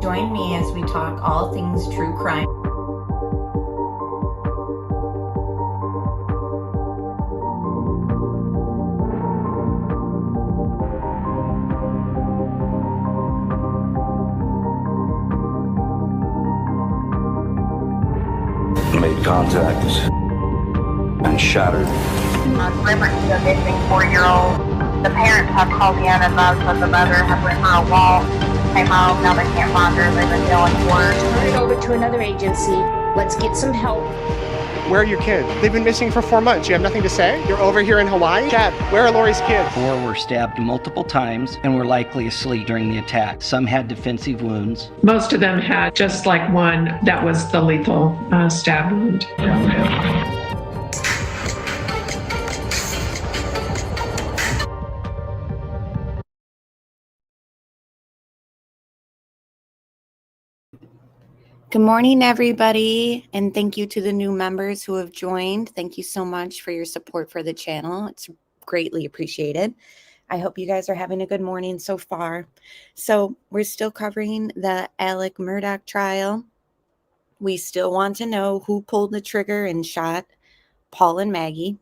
Join me as we talk all things true crime. Made contact and shattered. Delivered to a missing 4-year-old. The parents have called in and advised that the mother had went for a walk, came home, now they can't find her, they've been yelling for her. Turn it over to another agency. Let's get some help. Where are your kids? They've been missing for 4 months. You have nothing to say? You're over here in Hawaii? Chad, where are Lori's kids? 4 were stabbed multiple times and were likely asleep during the attack. Some had defensive wounds. Most of them had just like one that was the lethal stab wound. Good morning, everybody, and thank you to the new members who have joined. Thank you so much for your support for the channel. It's greatly appreciated. I hope you guys are having a good morning so far. So we're still covering the AlexMurdaugh trial. We still want to know who pulled the trigger and shot Paul and Maggie.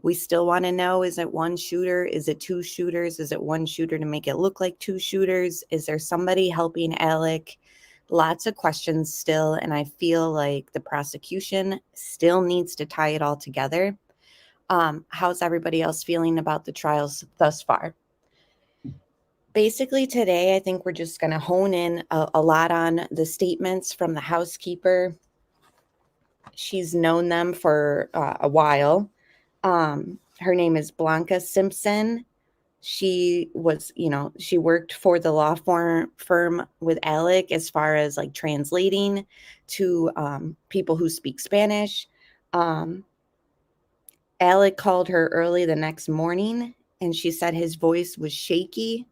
We still want to know, is it one shooter? Is it two shooters? Is it one shooter to make it look like two shooters? Is there somebody helping Alec? Lots of questions still, and I feel like the prosecution still needs to tie it all together. How's everybody else feeling about the trials thus far? Basically today, I think we're just going to hone in a lot on the statements from the housekeeper. She's known them for a while. Her name is Blanca Simpson. She was, she worked for the law firm with Alec as far as like translating to people who speak Spanish. Alec called her early the next morning and she said his voice was shaky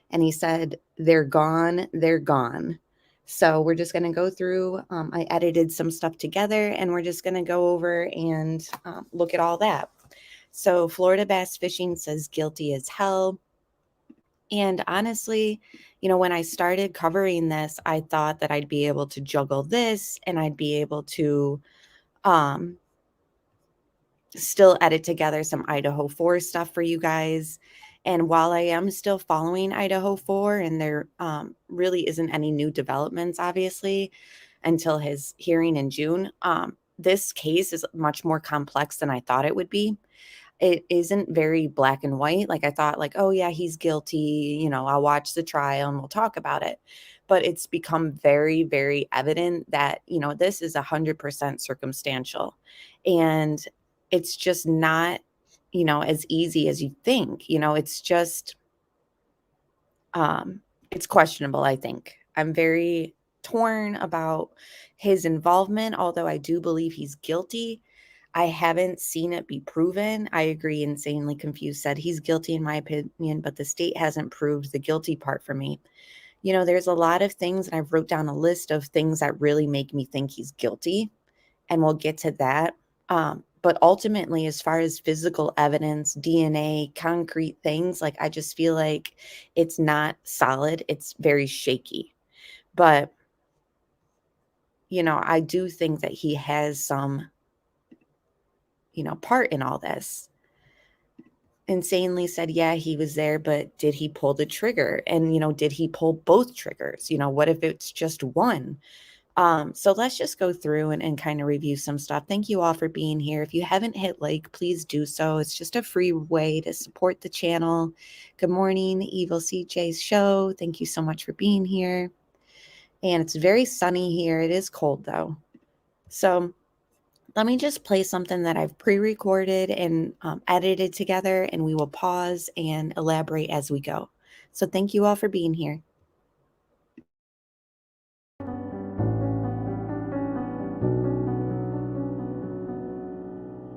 and he said, "They're gone, they're gone." So we're just going to go through, I edited some stuff together and we're just going to go over and look at all that. So Florida Bass Fishing says guilty as hell. And honestly, when I started covering this, I thought that I'd be able to juggle this and I'd be able to still edit together some Idaho 4 stuff for you guys. And while I am still following Idaho 4 and there really isn't any new developments, obviously, until his hearing in June, this case is much more complex than I thought it would be. It isn't very black and white. Like I thought, like, oh yeah, he's guilty. I'll watch the trial and we'll talk about it. But it's become very, very evident that, this is 100% circumstantial. And it's just not, as easy as you think. It's just, it's questionable, I think. I'm very torn about his involvement, although I do believe he's guilty. I haven't seen it be proven. I agree. Insanely Confused said he's guilty in my opinion, but the state hasn't proved the guilty part for me. There's a lot of things, and I've wrote down a list of things that really make me think he's guilty, and we'll get to that. But ultimately, as far as physical evidence, DNA, concrete things, like I just feel like it's not solid. It's very shaky. But, I do think that he has some part in all this. Insanely said, yeah, he was there, but did he pull the trigger? And, did he pull both triggers? What if it's just one? So let's just go through and kind of review some stuff. Thank you all for being here. If you haven't hit like, please do so. It's just a free way to support the channel. Good morning, Evil CJ's show. Thank you so much for being here. And it's very sunny here. It is cold though. So let me just play something that I've pre-recorded and edited together, and we will pause and elaborate as we go. So thank you all for being here.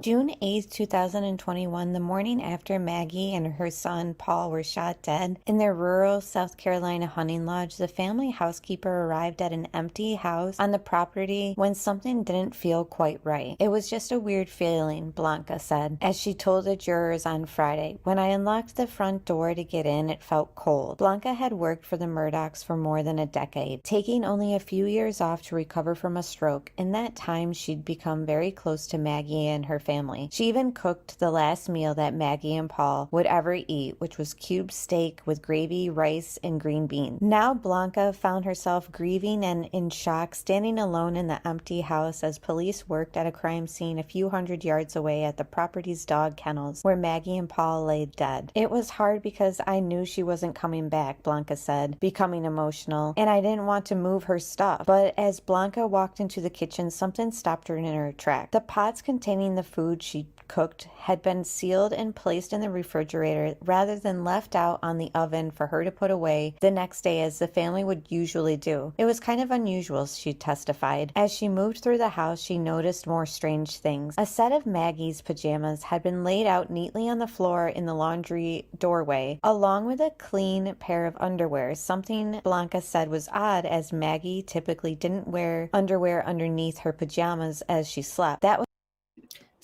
June 8th, 2021, the morning after Maggie and her son Paul were shot dead in their rural South Carolina hunting lodge, the family housekeeper arrived at an empty house on the property when something didn't feel quite right. It was just a weird feeling, Blanca said, as she told the jurors on Friday. When I unlocked the front door to get in, it felt cold. Blanca had worked for the Murdochs for more than a decade, taking only a few years off to recover from a stroke. In that time, she'd become very close to Maggie and her family. She even cooked the last meal that Maggie and Paul would ever eat, which was cube steak with gravy, rice, and green beans. Now Blanca found herself grieving and in shock, standing alone in the empty house as police worked at a crime scene a few hundred yards away at the property's dog kennels where Maggie and Paul lay dead. It was hard because I knew she wasn't coming back, Blanca said, becoming emotional, and I didn't want to move her stuff. But as Blanca walked into the kitchen, something stopped her in her tracks. The pots containing the food she cooked had been sealed and placed in the refrigerator rather than left out on the oven for her to put away the next day as the family would usually do. It was kind of unusual, she testified. As she moved through the house, she noticed more strange things. A set of Maggie's pajamas had been laid out neatly on the floor in the laundry doorway, along with a clean pair of underwear, something Blanca said was odd as Maggie typically didn't wear underwear underneath her pajamas as she slept.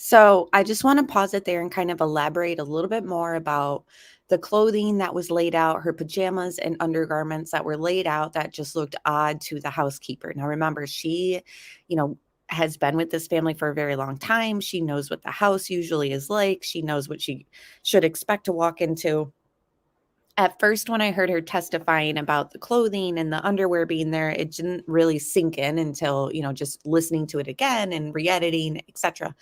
So I just want to pause it there and kind of elaborate a little bit more about the clothing that was laid out, her pajamas and undergarments that were laid out that just looked odd to the housekeeper. Now, remember, she, has been with this family for a very long time. She knows what the house usually is like. She knows what she should expect to walk into. At first, when I heard her testifying about the clothing and the underwear being there, it didn't really sink in until, just listening to it again and re-editing, etc.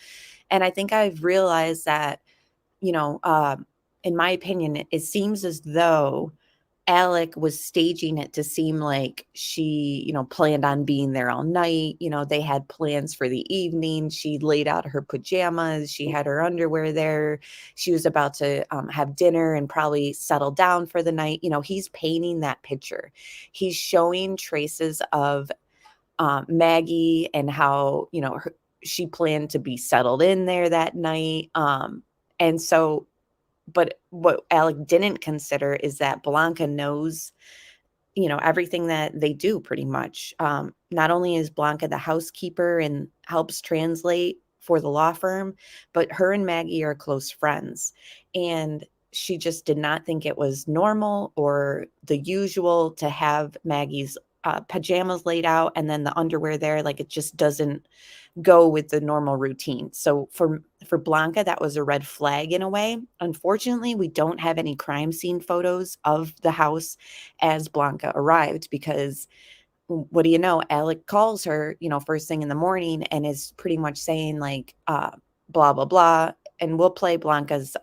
And I think I've realized that, in my opinion, it seems as though Alec was staging it to seem like she, planned on being there all night. They had plans for the evening. She laid out her pajamas. She had her underwear there. She was about to have dinner and probably settle down for the night. He's painting that picture. He's showing traces of Maggie and how, she planned to be settled in there that night. But what Alec didn't consider is that Blanca knows, everything that they do pretty much. Not only is Blanca the housekeeper and helps translate for the law firm, but her and Maggie are close friends. And she just did not think it was normal or the usual to have Maggie's pajamas laid out and then the underwear there. Like, it just doesn't go with the normal routine. So for Blanca, that was a red flag in a way. Unfortunately, we don't have any crime scene photos of the house as Blanca arrived because what do you know? Alec calls her, first thing in the morning and is pretty much saying like, blah, blah, blah. And we'll play Blanca's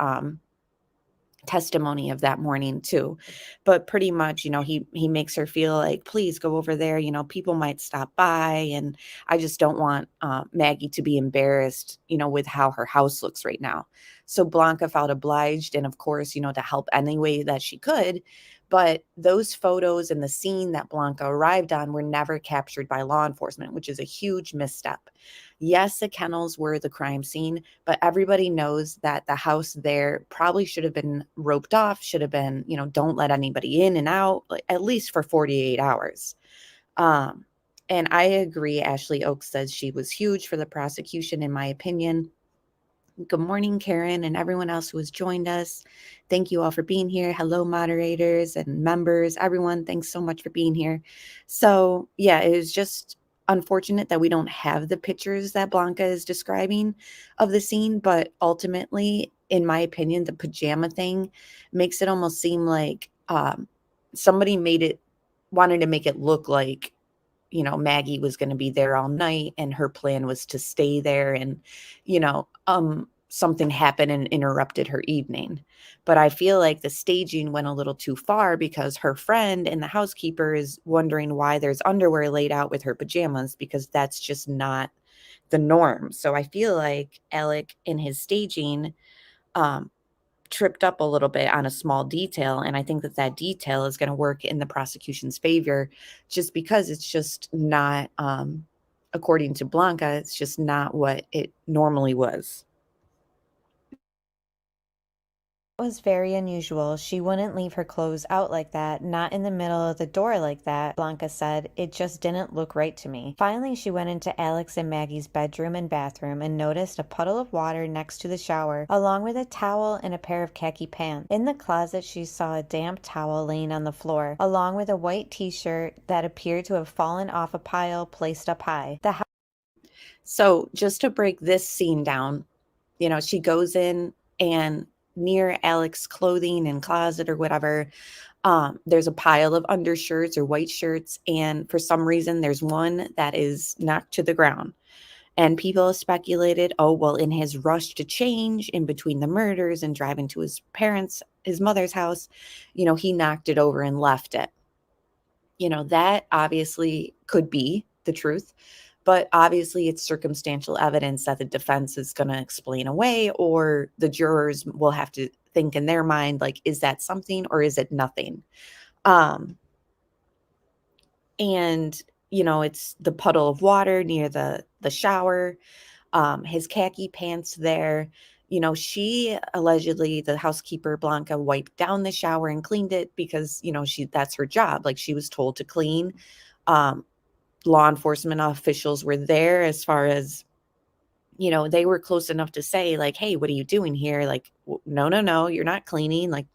testimony of that morning too, but pretty much he makes her feel like, please go over there, people might stop by and I just don't want Maggie to be embarrassed with how her house looks right now. So Blanca felt obliged and of course to help any way that she could, but those photos and the scene that Blanca arrived on were never captured by law enforcement, which is a huge misstep. Yes, the kennels were the crime scene, but everybody knows that the house there probably should have been roped off, should have been, don't let anybody in and out, at least for 48 hours. And I agree. Ashley Oaks says she was huge for the prosecution, in my opinion. Good morning, Karen, and everyone else who has joined us. Thank you all for being here. Hello, moderators and members. Everyone, thanks so much for being here. So, yeah, it was just unfortunate that we don't have the pictures that Blanca is describing of the scene, but ultimately, in my opinion, the pajama thing makes it almost seem like somebody wanted to make it look like, Maggie was going to be there all night and her plan was to stay there and, something happened and interrupted her evening. But I feel like the staging went a little too far because her friend and the housekeeper is wondering why there's underwear laid out with her pajamas because that's just not the norm. So I feel like Alec in his staging tripped up a little bit on a small detail. And I think that detail is going to work in the prosecution's favor just because it's just not, according to Blanca, it's just not what it normally was. Was very unusual. She wouldn't leave her clothes out like that, not in the middle of the door like that, Blanca said. It just didn't look right to me. Finally, she went into Alex and Maggie's bedroom and bathroom and noticed a puddle of water next to the shower, along with a towel and a pair of khaki pants. In the closet, she saw a damp towel laying on the floor, along with a white t-shirt that appeared to have fallen off a pile placed up high. So just to break this scene down, she goes in and near Alex's clothing and closet or whatever, there's a pile of undershirts or white shirts. And for some reason, there's one that is knocked to the ground. And people speculated, oh, well, in his rush to change in between the murders and driving to his mother's house, he knocked it over and left it. That obviously could be the truth. But obviously, it's circumstantial evidence that the defense is going to explain away, or the jurors will have to think in their mind, like, is that something or is it nothing? And, it's the puddle of water near the shower, his khaki pants there. She allegedly, the housekeeper, Blanca, wiped down the shower and cleaned it because, that's her job. Like, she was told to clean. Law enforcement officials were there as far as, they were close enough to say, like, hey, what are you doing here? Like, no, you're not cleaning. Like,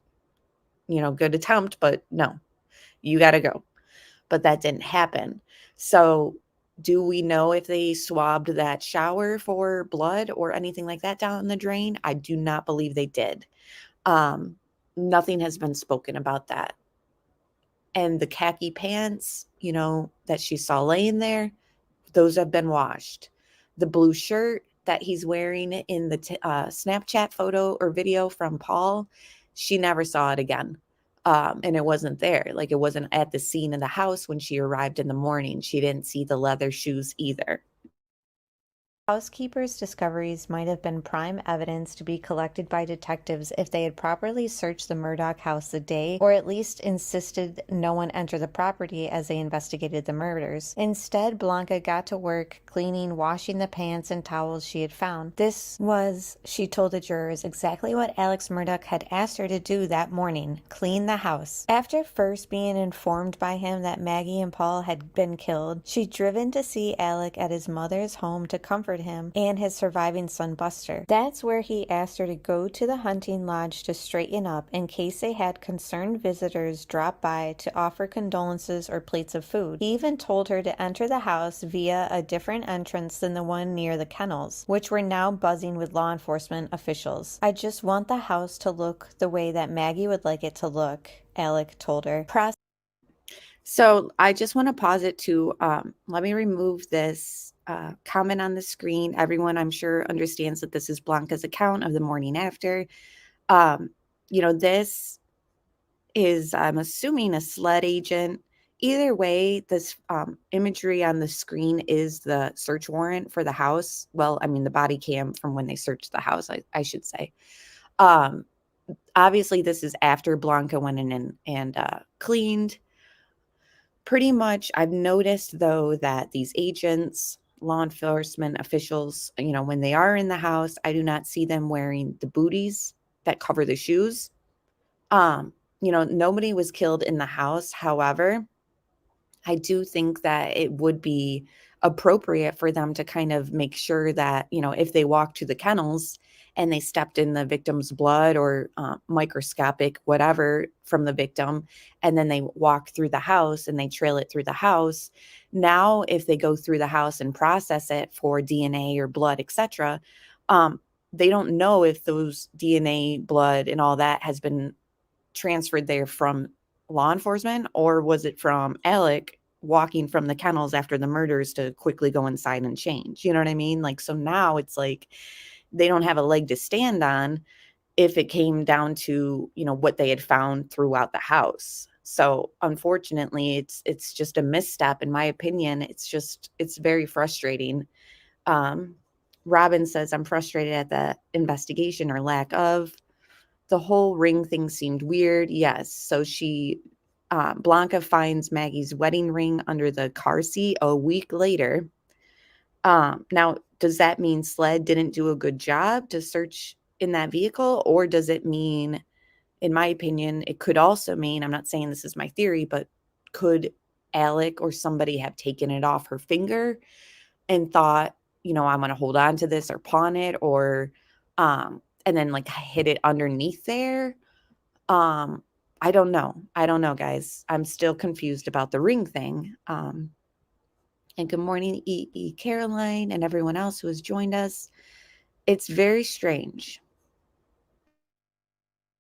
good attempt, but no, you got to go. But that didn't happen. So do we know if they swabbed that shower for blood or anything like that down the drain? I do not believe they did. Nothing has been spoken about that. And the khaki pants, that she saw laying there, those have been washed. The blue shirt that he's wearing in the Snapchat photo or video from Paul, she never saw it again. And it wasn't there. Like, it wasn't at the scene of the house when she arrived in the morning. She didn't see the leather shoes either. Housekeeper's discoveries might have been prime evidence to be collected by detectives if they had properly searched the Murdoch house the day, or at least insisted no one enter the property as they investigated the murders. Instead, Blanca got to work cleaning, washing the pants and towels she had found. This was, she told the jurors, exactly what Alex Murdaugh had asked her to do that morning: clean the house. After first being informed by him that Maggie and Paul had been killed, she'd driven to see Alec at his mother's home to comfort him and his surviving son Buster. That's where he asked her to go to the hunting lodge to straighten up in case they had concerned visitors drop by to offer condolences or plates of food. He even told her to enter the house via a different entrance than the one near the kennels, which were now buzzing with law enforcement officials. I just want the house to look the way that Maggie would like it to look, Alec told her. So I just want to pause it to let me remove this comment on the screen. Everyone, I'm sure, understands that this is Blanca's account of the morning after. This is, I'm assuming, a sled agent. Either way, this imagery on the screen is the search warrant for the house. Well, I mean, the body cam from when they searched the house, I should say. Obviously, this is after Blanca went in and cleaned. Pretty much, I've noticed, though, that these agents, law enforcement officials, when they are in the house, I do not see them wearing the booties that cover the shoes. Nobody was killed in the house. However, I do think that it would be appropriate for them to kind of make sure that, if they walk to the kennels and they stepped in the victim's blood or microscopic whatever from the victim, and then they walk through the house and they trail it through the house. Now, if they go through the house and process it for DNA or blood, etc., they don't know if those DNA, blood, and all that has been transferred there from law enforcement, or was it from Alec walking from the kennels after the murders to quickly go inside and change? You know what I mean? Like, so now it's like they don't have a leg to stand on if it came down to, what they had found throughout the house. So unfortunately, it's just a misstep, in my opinion. It's very frustrating. Robin says, I'm frustrated at the investigation or lack of. The whole ring thing seemed weird. Yes. So Blanca finds Maggie's wedding ring under the car seat a week later. Now, does that mean SLED didn't do a good job to search in that vehicle? Or does it mean in my opinion, it could also mean, I'm not saying this is my theory, but could Alec or somebody have taken it off her finger and thought, I'm going to hold on to this or pawn it, or, and then like hit it underneath there. I don't know. I don't know, guys. I'm still confused about the ring thing. And good morning, Caroline, and everyone else who has joined us. It's very strange.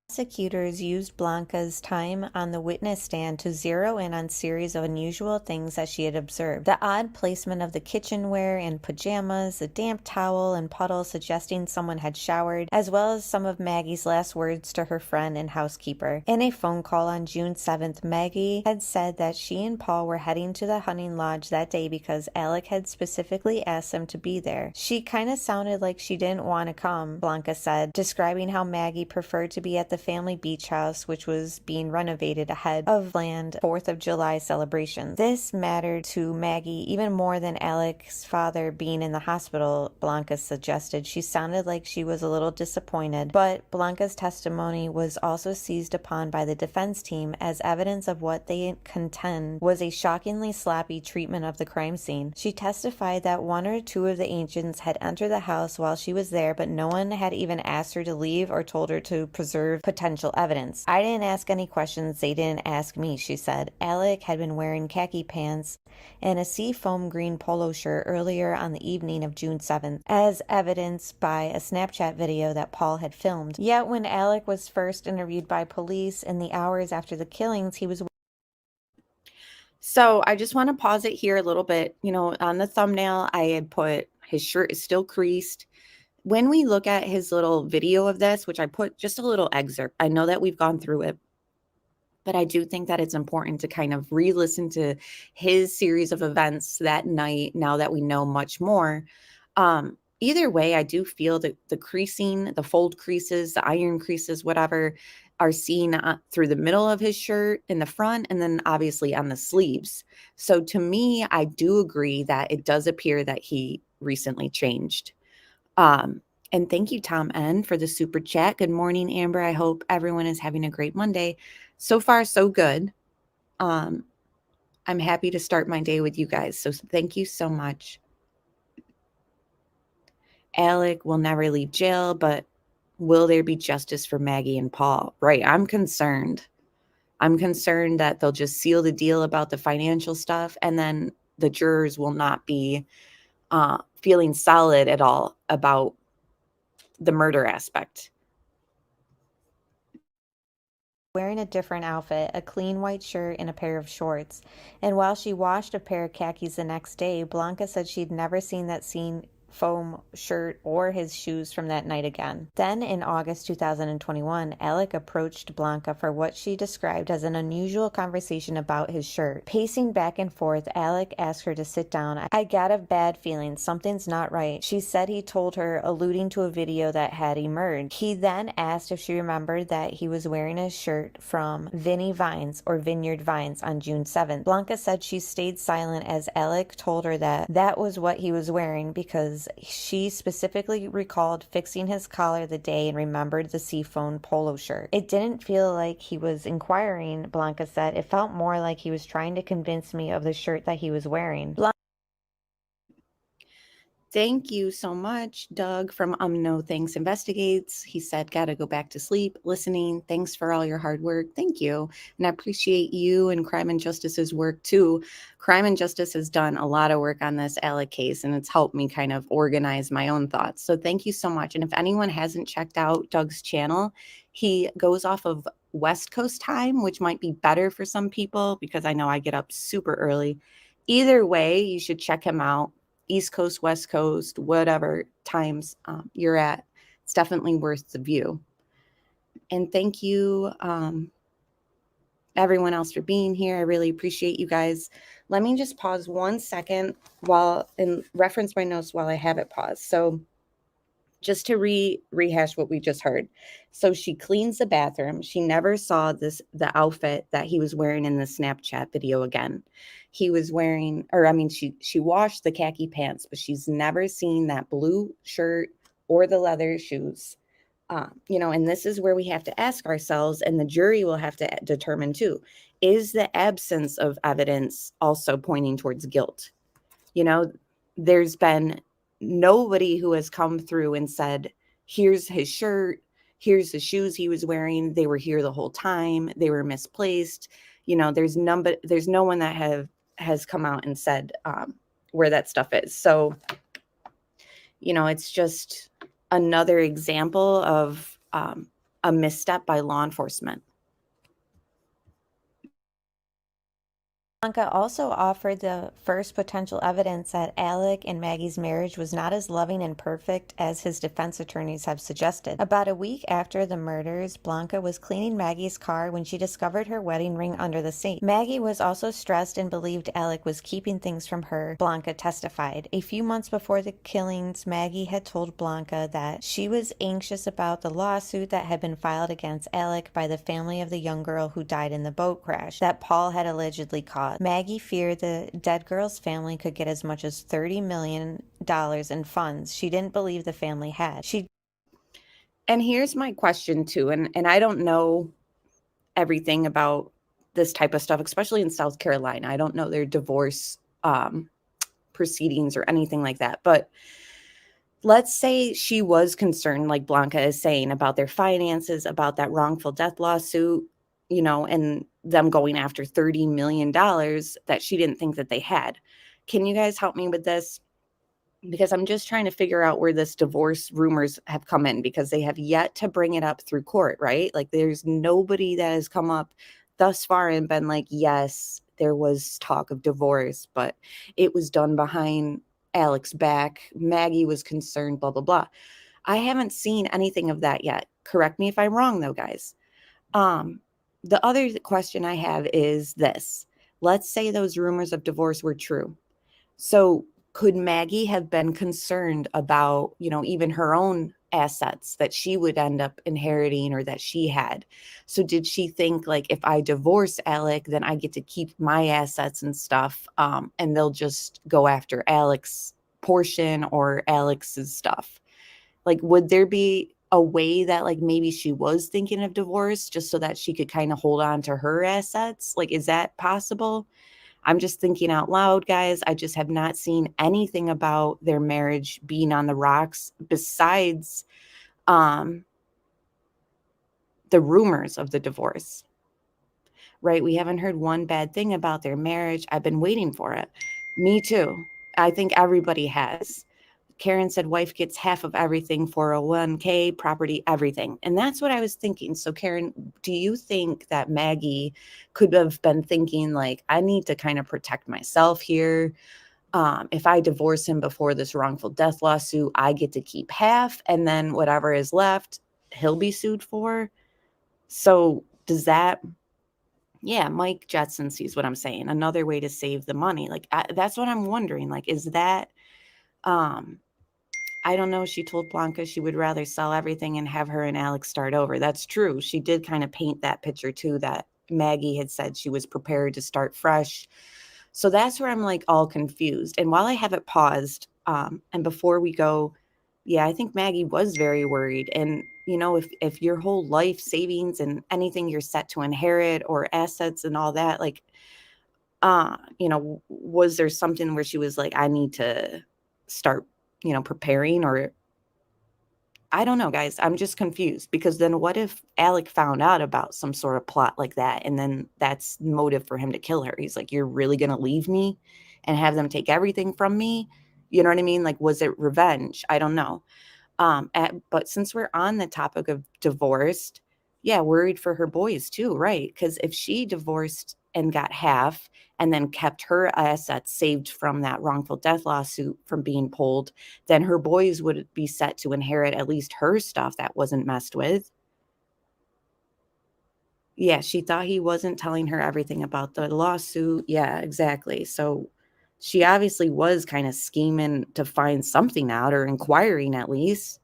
Prosecutors used Blanca's time on the witness stand to zero in on a series of unusual things that she had observed. The odd placement of the kitchenware and pajamas, a damp towel and puddle suggesting someone had showered, as well as some of Maggie's last words to her friend and housekeeper. In a phone call on June 7th, Maggie had said that she and Paul were heading to the hunting lodge that day because Alec had specifically asked them to be there. She kind of sounded like she didn't want to come, Blanca said, describing how Maggie preferred to be at the family beach house, which was being renovated ahead of planned 4th of July celebrations. This mattered to Maggie even more than Alec's father being in the hospital, Blanca suggested. She sounded like she was a little disappointed, but Blanca's testimony was also seized upon by the defense team as evidence of what they contend was a shockingly sloppy treatment of the crime scene. She testified that one or two of the agents had entered the house while she was there, but no one had even asked her to leave or told her to preserve potential evidence. I didn't ask any questions, they didn't ask me, she said. Alec had been wearing khaki pants and a seafoam green polo shirt earlier on the evening of June 7th, as evidenced by a Snapchat video that Paul had filmed. Yet when Alec was first interviewed by police in the hours after the killings, he was... So I just want to pause it here a little bit. On the thumbnail, I had put his shirt is still creased. When we look at his little video of this, which I put just a little excerpt, I know that we've gone through it, but I do think that it's important to kind of re-listen to his series of events that night now that we know much more. Either way, I do feel that the creasing, the fold creases, the iron creases, whatever, are seen through the middle of his shirt in the front and then obviously on the sleeves. So to me, I do agree that it does appear that he recently changed. And thank you, Tom N, for the super chat. Good morning, Amber. I hope everyone is having a great Monday. So far, so good. I'm happy to start my day with you guys. So thank you so much. Alec will never leave jail, but will there be justice for Maggie and Paul? Right. I'm concerned. I'm concerned that they'll just seal the deal about the financial stuff, and then the jurors will not be feeling solid at all about the murder aspect. Wearing a different outfit, a clean white shirt and a pair of shorts. And while she washed a pair of khakis the next day, Blanca said she'd never seen that foam shirt or his shoes from that night again. Then in August 2021, Alec approached Blanca for what she described as an unusual conversation about his shirt. Pacing back and forth, Alec asked her to sit down. I got a bad feeling. Something's not right. She said he told her, alluding to a video that had emerged. He then asked if she remembered that he was wearing a shirt from Vinny Vines or Vineyard Vines on June 7th. Blanca said she stayed silent as Alec told her that that was what he was wearing because she specifically recalled fixing his collar the day and remembered the seafoam polo shirt. It didn't feel like he was inquiring, Blanca said. It felt more like he was trying to convince me of the shirt that he was wearing. Thank you so much, Doug from No Thanks Investigates. He said, gotta go back to sleep, listening. Thanks for all your hard work. Thank you. And I appreciate you and Crime and Justice's work too. Crime and Justice has done a lot of work on this Alec case, and it's helped me kind of organize my own thoughts. So thank you so much. And if anyone hasn't checked out Doug's channel, he goes off of West Coast time, which might be better for some people because I know I get up super early. Either way, you should check him out. East Coast, West Coast, whatever times you're at, it's definitely worth the view. And thank you, everyone else for being here. I really appreciate you guys. Let me just pause 1 second and reference my notes while I have it paused. So just to rehash what we just heard. So she cleans the bathroom. She never saw the outfit that he was wearing in the Snapchat video again. He was wearing, she washed the khaki pants, but she's never seen that blue shirt or the leather shoes And this is where we have to ask ourselves, and the jury will have to determine too, is the absence of evidence also pointing towards guilt? There's been nobody who has come through and said, here's his shirt, here's the shoes he was wearing, they were here the whole time, they were misplaced. There's no one that has come out and said where that stuff is. So, it's just another example of a misstep by law enforcement. Blanca also offered the first potential evidence that Alec and Maggie's marriage was not as loving and perfect as his defense attorneys have suggested. About a week after the murders, Blanca was cleaning Maggie's car when she discovered her wedding ring under the sink. Maggie was also stressed and believed Alec was keeping things from her, Blanca testified. A few months before the killings, Maggie had told Blanca that she was anxious about the lawsuit that had been filed against Alec by the family of the young girl who died in the boat crash that Paul had allegedly caused. Maggie feared the dead girl's family could get as much as $30 million in funds she didn't believe the family had. And here's my question too, and I don't know everything about this type of stuff, especially in South Carolina. I don't know their divorce proceedings or anything like that. But let's say she was concerned, like Blanca is saying, about their finances, about that wrongful death lawsuit, and them going after $30 million that she didn't think that they had. Can you guys help me with this? Because I'm just trying to figure out where this divorce rumors have come in, because they have yet to bring it up through court, right? Like there's nobody that has come up thus far and been like, yes, there was talk of divorce, but it was done behind Alec's back. Maggie was concerned, blah, blah, blah. I haven't seen anything of that yet. Correct me if I'm wrong though, guys. The other question I have is this. Let's say those rumors of divorce were true. So could Maggie have been concerned about, even her own assets that she would end up inheriting or that she had? So did she think, like, if I divorce Alec, then I get to keep my assets and stuff, and they'll just go after Alec's portion or Alex's stuff? Like, would there be a way that, like, maybe she was thinking of divorce just so that she could kind of hold on to her assets? Like, is that possible? I'm just thinking out loud, guys. I just have not seen anything about their marriage being on the rocks besides the rumors of the divorce, right? We haven't heard one bad thing about their marriage. I've been waiting for it. Me too. I think everybody has. Karen said wife gets half of everything, 401k, property, everything. And that's what I was thinking. So Karen, do you think that Maggie could have been thinking, like, I need to kind of protect myself here? If I divorce him before this wrongful death lawsuit, I get to keep half, and then whatever is left, he'll be sued for. So does that, yeah, Mike Jetson sees what I'm saying. Another way to save the money. Like, that's what I'm wondering. Like, is that, I don't know. She told Blanca she would rather sell everything and have her and Alex start over. That's true. She did kind of paint that picture too, that Maggie had said she was prepared to start fresh. So that's where I'm like all confused. And while I have it paused, and before we go, yeah, I think Maggie was very worried. And, if your whole life savings and anything you're set to inherit or assets and all that, like, was there something where she was like, I need to start preparing? Or I don't know, guys. I'm just confused, because then what if Alec found out about some sort of plot like that, and then that's motive for him to kill her? He's like, you're really going to leave me and have them take everything from me? You know what I mean? Like, was it revenge? I don't know. But since we're on the topic of divorced, yeah, worried for her boys too, right? Because if she divorced and got half and then kept her assets saved from that wrongful death lawsuit from being pulled, then her boys would be set to inherit at least her stuff that wasn't messed with. Yeah, she thought he wasn't telling her everything about the lawsuit. Yeah, exactly. So she obviously was kind of scheming to find something out, or inquiring at least.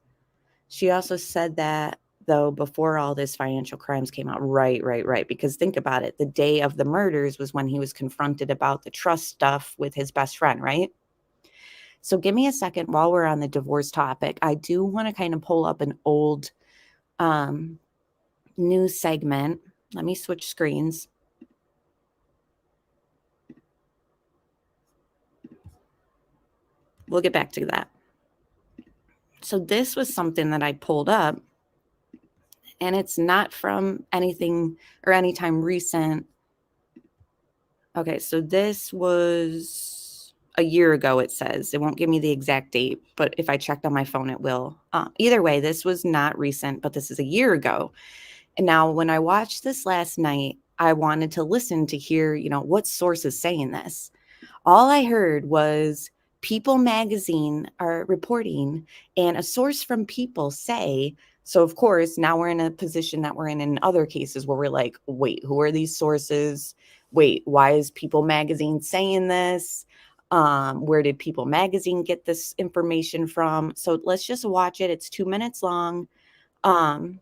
She also said that, though, before all this financial crimes came out. Right. Because think about it. The day of the murders was when he was confronted about the trust stuff with his best friend, right? So give me a second while we're on the divorce topic. I do want to kind of pull up an old news segment. Let me switch screens. We'll get back to that. So this was something that I pulled up, and it's not from anything or anytime recent. Okay, so this was a year ago, it says. It won't give me the exact date, but if I checked on my phone, it will. Either way, this was not recent, but this is a year ago. And now when I watched this last night, I wanted to listen to hear, what source is saying this. All I heard was People magazine are reporting, and a source from People say, so of course, now we're in a position that we're in other cases where we're like, wait, who are these sources? Wait, why is People magazine saying this? Where did People magazine get this information from? So let's just watch it. It's 2 minutes long. And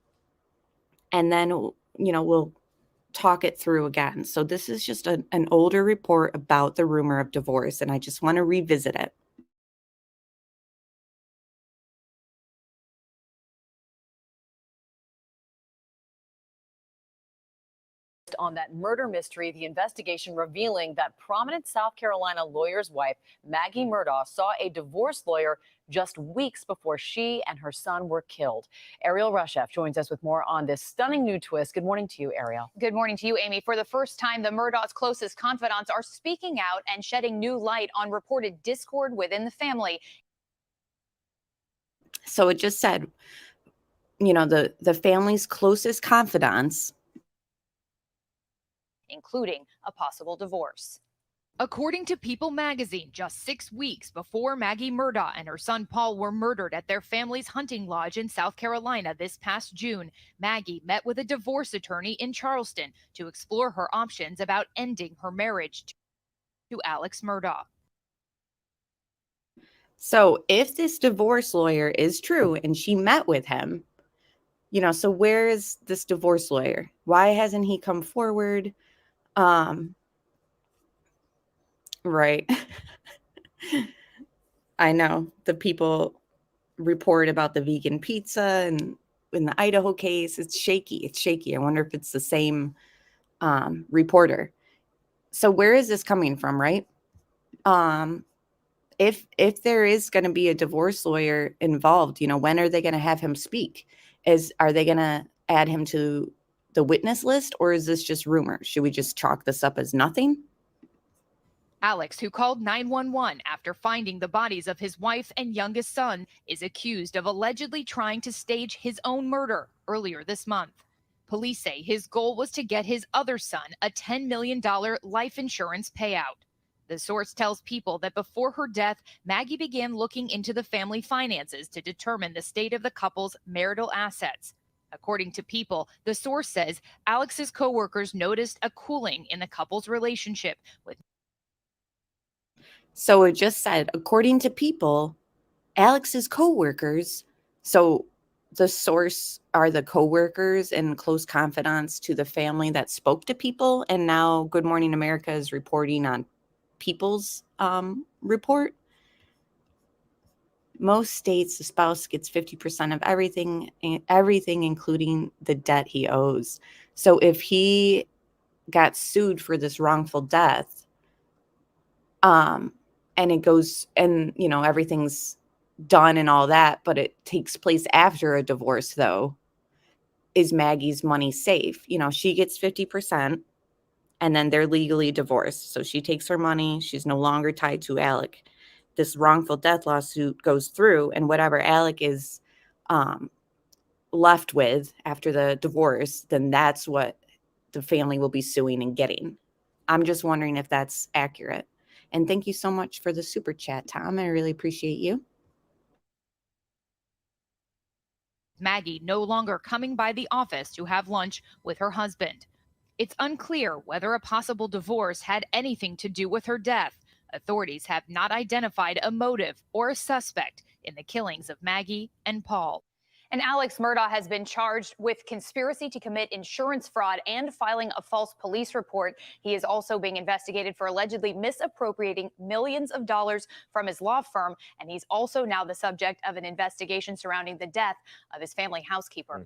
then, we'll talk it through again. So this is just an older report about the rumor of divorce, and I just want to revisit it. On that murder mystery, the investigation revealing that prominent South Carolina lawyer's wife, Maggie Murdaugh, saw a divorce lawyer just weeks before she and her son were killed. Ariel Rushef joins us with more on this stunning new twist. Good morning to you, Ariel. Good morning to you, Amy. For the first time, the Murdaugh's closest confidants are speaking out and shedding new light on reported discord within the family. So it just said, the family's closest confidants, including a possible divorce. According to People magazine, just 6 weeks before Maggie Murdaugh and her son Paul were murdered at their family's hunting lodge in South Carolina this past June, Maggie met with a divorce attorney in Charleston to explore her options about ending her marriage to AlexMurdaugh. So if this divorce lawyer is true and she met with him, so where is this divorce lawyer? Why hasn't he come forward? Right. I know the People report about the vegan pizza and in the Idaho case, it's shaky. I wonder if it's the same reporter. So where is this coming from, right? If there is going to be a divorce lawyer involved, when are they going to have him speak? Are they going to add him to the witness list, or is this just rumor? Should we just chalk this up as nothing? Alex, who called 911 after finding the bodies of his wife and youngest son, is accused of allegedly trying to stage his own murder earlier this month. Police say his goal was to get his other son a $10 million life insurance payout. The source tells People that before her death, Maggie began looking into the family finances to determine the state of the couple's marital assets. According to People, the source says Alex's coworkers noticed a cooling in the couple's relationship with. So it just said, according to People, Alex's coworkers. So the source are the coworkers and close confidants to the family that spoke to People. And now Good Morning America is reporting on People's report. Most states, the spouse gets 50% of everything, including the debt he owes. So if he got sued for this wrongful death, and it goes, and everything's done and all that, but it takes place after a divorce, though, is Maggie's money safe? She gets 50%, and then they're legally divorced. So she takes her money. She's no longer tied to Alec. This wrongful death lawsuit goes through, and whatever Alec is left with after the divorce, then that's what the family will be suing and getting. I'm just wondering if that's accurate. And thank you so much for the super chat, Tom. I really appreciate you. Maggie no longer coming by the office to have lunch with her husband. It's unclear whether a possible divorce had anything to do with her death. Authorities have not identified a motive or a suspect in the killings of Maggie and Paul. And AlexMurdaugh has been charged with conspiracy to commit insurance fraud and filing a false police report. He is also being investigated for allegedly misappropriating millions of dollars from his law firm. And he's also now the subject of an investigation surrounding the death of his family housekeeper.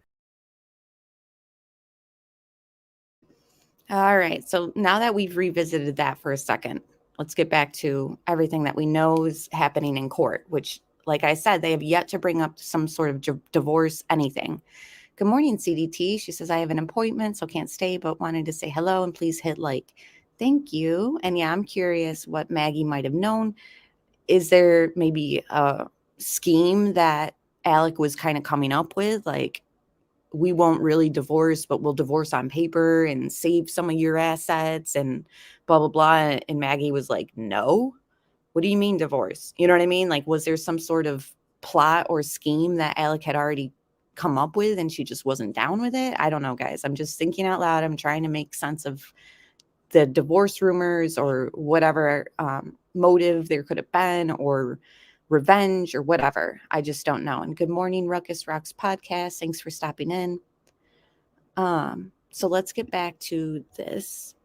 All right. So now that we've revisited that for a second, let's get back to everything that we know is happening in court, which, like I said, they have yet to bring up some sort of divorce, anything. Good morning, CDT. She says, I have an appointment, so can't stay, but wanted to say hello and please hit like. Thank you. And yeah, I'm curious what Maggie might have known. Is there maybe a scheme that Alec was kind of coming up with? Like, we won't really divorce, but we'll divorce on paper and save some of your assets and blah, blah, blah. And Maggie was like, no, what do you mean divorce? You know what I mean? Like, was there some sort of plot or scheme that Alec had already come up with and she just wasn't down with it? I don't know, guys. I'm just thinking out loud. I'm trying to make sense of the divorce rumors or whatever motive there could have been, or revenge or whatever. I just don't know. And good morning, Ruckus Rocks podcast. Thanks for stopping in. So let's get back to this.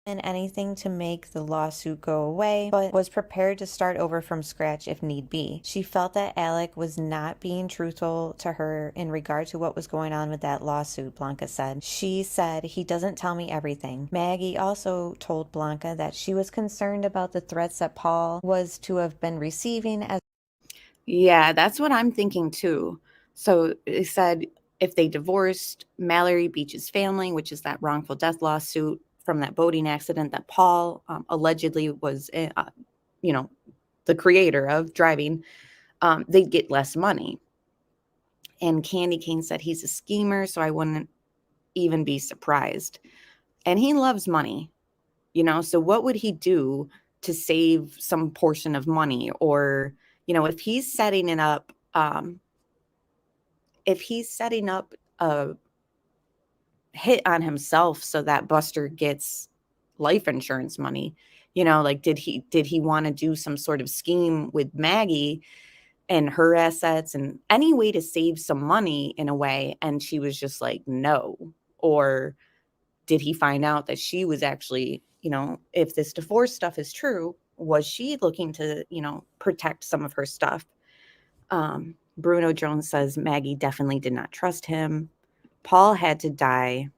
And anything to make the lawsuit go away, but was prepared to start over from scratch if need be. She felt that Alec was not being truthful to her in regard to what was going on with that lawsuit, Blanca said. She said, he doesn't tell me everything. Maggie also told Blanca that she was concerned about the threats that Paul was to have been receiving as. Yeah, that's what I'm thinking too. So it said if they divorced Mallory Beach's family, which is that wrongful death lawsuit from that boating accident that Paul allegedly was, the creator of driving, they'd get less money. And Candy Cane said he's a schemer, so I wouldn't even be surprised. And he loves money, so what would he do to save some portion of money? Or, if he's setting it up, a hit on himself so that Buster gets life insurance money, like did he want to do some sort of scheme with Maggie and her assets and any way to save some money in a way, and she was just like no? Or did he find out that she was actually, if this divorce stuff is true, was she looking to, protect some of her stuff? Bruno Jones says Maggie definitely did not trust him. Paul had to die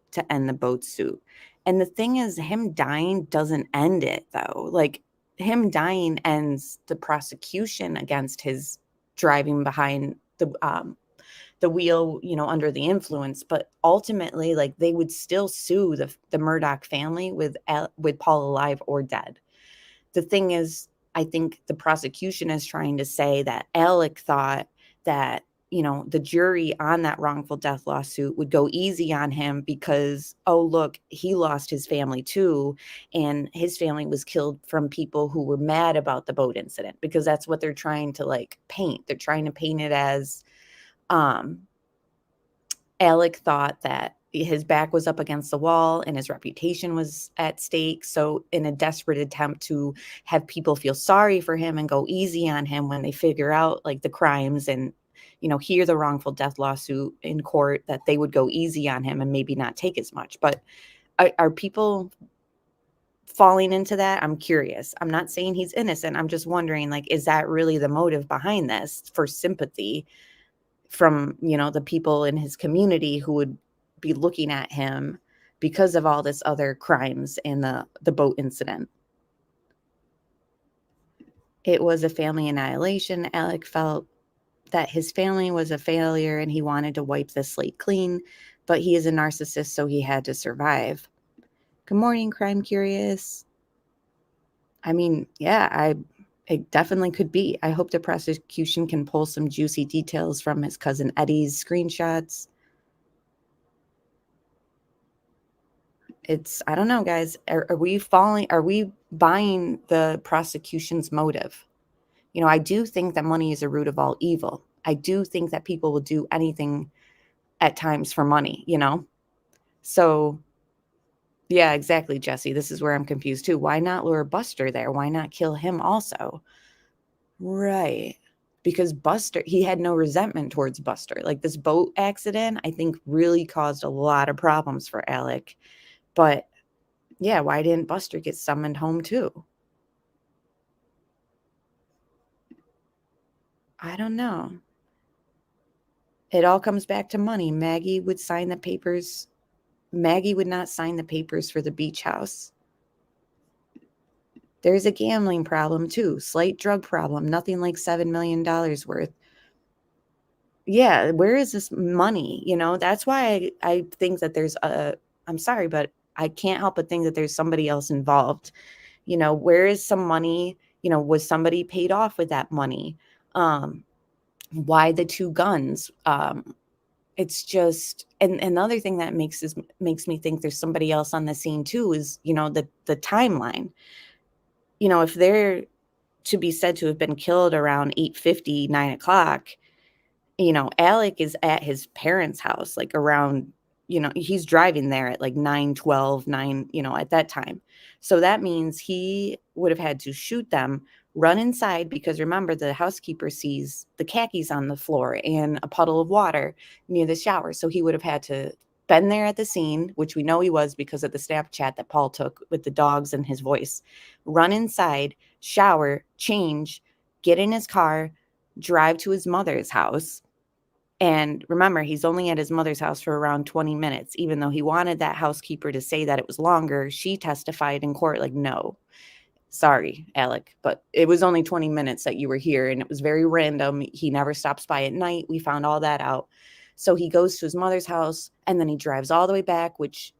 to end the boat suit. And the thing is, him dying doesn't end it, though. Like, him dying ends the prosecution against his driving behind the wheel, under the influence. But ultimately, like, they would still sue the Murdoch family with Paul alive or dead. The thing is, I think the prosecution is trying to say that Alec thought that, the jury on that wrongful death lawsuit would go easy on him because, oh, look, he lost his family too. And his family was killed from people who were mad about the boat incident, because that's what they're trying to paint. They're trying to paint it as Alec thought that his back was up against the wall and his reputation was at stake. So in a desperate attempt to have people feel sorry for him and go easy on him when they figure out the crimes and, hear the wrongful death lawsuit in court, that they would go easy on him and maybe not take as much. But are people falling into that? I'm curious. I'm not saying he's innocent. I'm just wondering, is that really the motive behind this, for sympathy from, the people in his community who would be looking at him because of all this other crimes and the boat incident? It was a family annihilation. Alec felt that his family was a failure and he wanted to wipe the slate clean, but he is a narcissist, so he had to survive. Good morning, Crime Curious. I mean, yeah, it definitely could be. I hope the prosecution can pull some juicy details from his cousin Eddie's screenshots. I don't know, guys. Are we buying the prosecution's motive? I do think that money is a root of all evil. I do think that people will do anything at times for money, So, yeah, exactly, Jesse. This is where I'm confused too. Why not lure Buster there? Why not kill him also? Right. Because Buster, he had no resentment towards Buster. This boat accident, I think, really caused a lot of problems for Alec. But yeah, why didn't Buster get summoned home too? I don't know. It all comes back to money. Maggie would sign the papers Maggie would not sign the papers for the beach house. There's a gambling problem too, slight drug problem, nothing like $7 million worth. Yeah, where is this money? You know, that's why I think that there's I'm sorry, but I can't help but think that there's somebody else involved. You know, where is some money? You know, was somebody paid off with that money? Why the 2 guns? It's just, and another thing that makes me think there's somebody else on the scene too is, you know, the timeline. You know, if they're to be said to have been killed around 8:50, 9 o'clock, you know, Alec is at his parents' house, like around, you know, he's driving there at like 9:12, 9, you know, at that time. So that means he would have had to shoot them, run inside, because remember, the housekeeper sees the khakis on the floor and a puddle of water near the shower. So he would have had to been there at the scene, which we know he was because of the Snapchat that Paul took with the dogs and his voice, run inside, shower, change, get in his car, drive to his mother's house. And remember, he's only at his mother's house for around 20 minutes, even though he wanted that housekeeper to say that it was longer. She testified in court like, no, sorry, Alec, but it was only 20 minutes that you were here, and it was very random. He never stops by at night. We found all that out. So he goes to his mother's house, and then he drives all the way back, which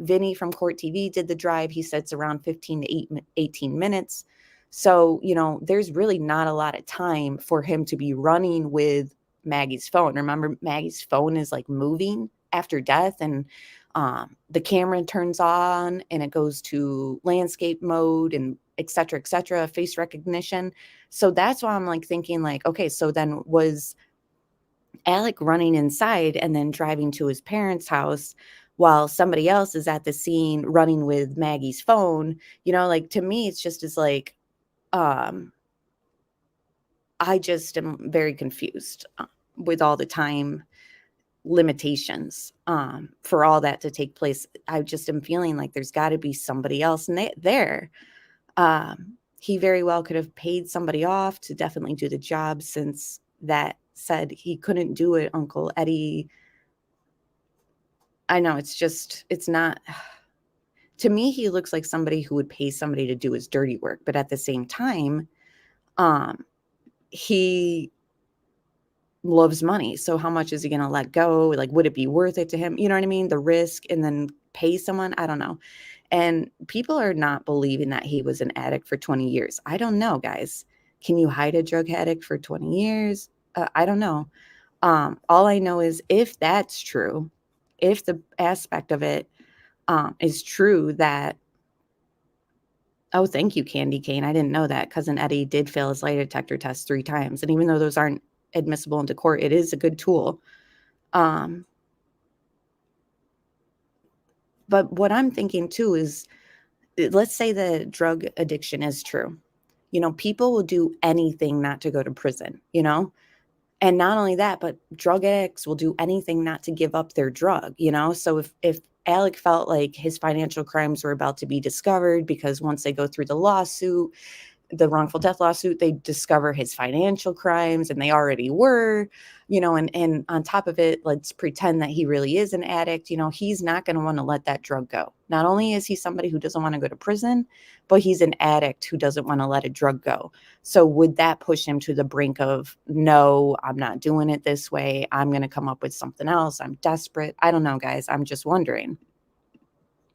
Vinny from Court TV did the drive. He said it's around 15 to 18 minutes. So, you know, there's really not a lot of time for him to be running with Maggie's phone. Remember, Maggie's phone is like moving after death, and the camera turns on and it goes to landscape mode and et cetera, face recognition. So that's why I'm like thinking like, okay, so then was Alec running inside and then driving to his parents' house while somebody else is at the scene running with Maggie's phone? You know, like, to me, it's just as like, I just am very confused with all the time limitations for all that to take place. I just am feeling like there's got to be somebody else there. He very well could have paid somebody off to definitely do the job, since that said he couldn't do it, Uncle Eddie. I know, it's just, it's not, to me, he looks like somebody who would pay somebody to do his dirty work, but at the same time, he loves money. So how much is he going to let go? Like, would it be worth it to him? You know what I mean? The risk, and then pay someone. I don't know. And people are not believing that he was an addict for 20 years. I don't know, guys. Can you hide a drug addict for 20 years? I don't know. All I know is, if that's true, if the aspect of it is true that, oh, thank you, Candy Cane. I didn't know that. Cousin Eddie did fail his lie detector test 3 times. And even though those aren't admissible into court, it is a good tool. But what I'm thinking too is, let's say the drug addiction is true. You know, people will do anything not to go to prison, you know? And not only that, but drug addicts will do anything not to give up their drug, you know? So if Alec felt like his financial crimes were about to be discovered, because once they go through the lawsuit, the wrongful death lawsuit, they discover his financial crimes, and they already were, you know, and on top of it, let's pretend that he really is an addict. You know, he's not going to want to let that drug go. Not only is he somebody who doesn't want to go to prison, but he's an addict who doesn't want to let a drug go. So would that push him to the brink of, no, I'm not doing it this way. I'm going to come up with something else. I'm desperate. I don't know, guys. I'm just wondering.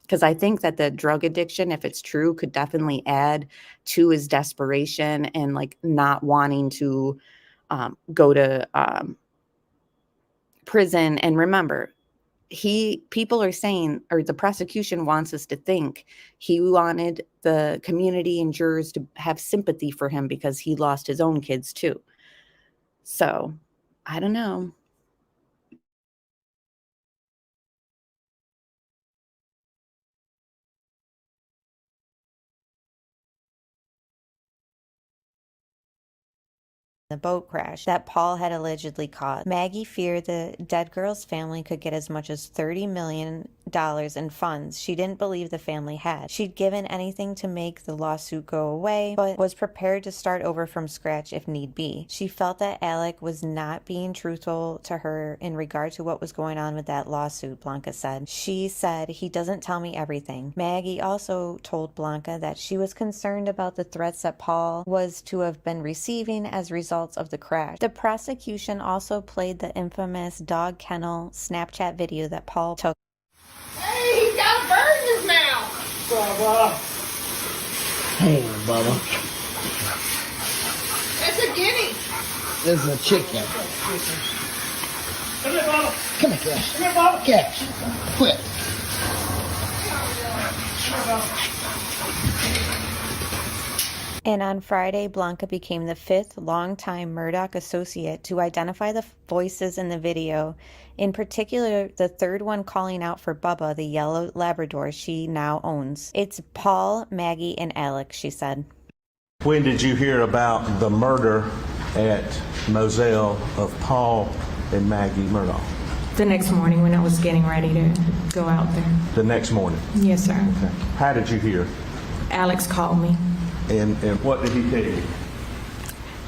Because I think that the drug addiction, if it's true, could definitely add to his desperation and like not wanting to go to prison. And remember, people are saying, or the prosecution wants us to think, he wanted the community and jurors to have sympathy for him because he lost his own kids too. So I don't know. the boat crash that Paul had allegedly caused. Maggie feared the dead girl's family could get as much as $30 million in funds she didn't believe the family had. She'd given anything to make the lawsuit go away, but was prepared to start over from scratch if need be. She felt that Alec was not being truthful to her in regard to what was going on with that lawsuit, Blanca said. She said, "He doesn't tell me everything." Maggie also told Blanca that she was concerned about the threats that Paul was to have been receiving as results of the crash. The prosecution also played the infamous dog kennel Snapchat video that Paul took. Hey, he's got a bird in his mouth! Bubba. Hey, Bubba. That's a guinea. This is a chicken. Come here, Bubba. Come here, Cash. Come here, Bubba. Cash. Quit. And on Friday, Blanca became the 5th longtime Murdoch associate to identify the voices in the video, in particular the 3rd one calling out for Bubba, the yellow Labrador she now owns. "It's Paul, Maggie, and Alex," she said. When did you hear about the murder at Moselle of Paul and Maggie Murdaugh? The next morning when I was getting ready to go out there. The next morning? Yes, sir. Okay. How did you hear? Alex called me. And what did he tell you?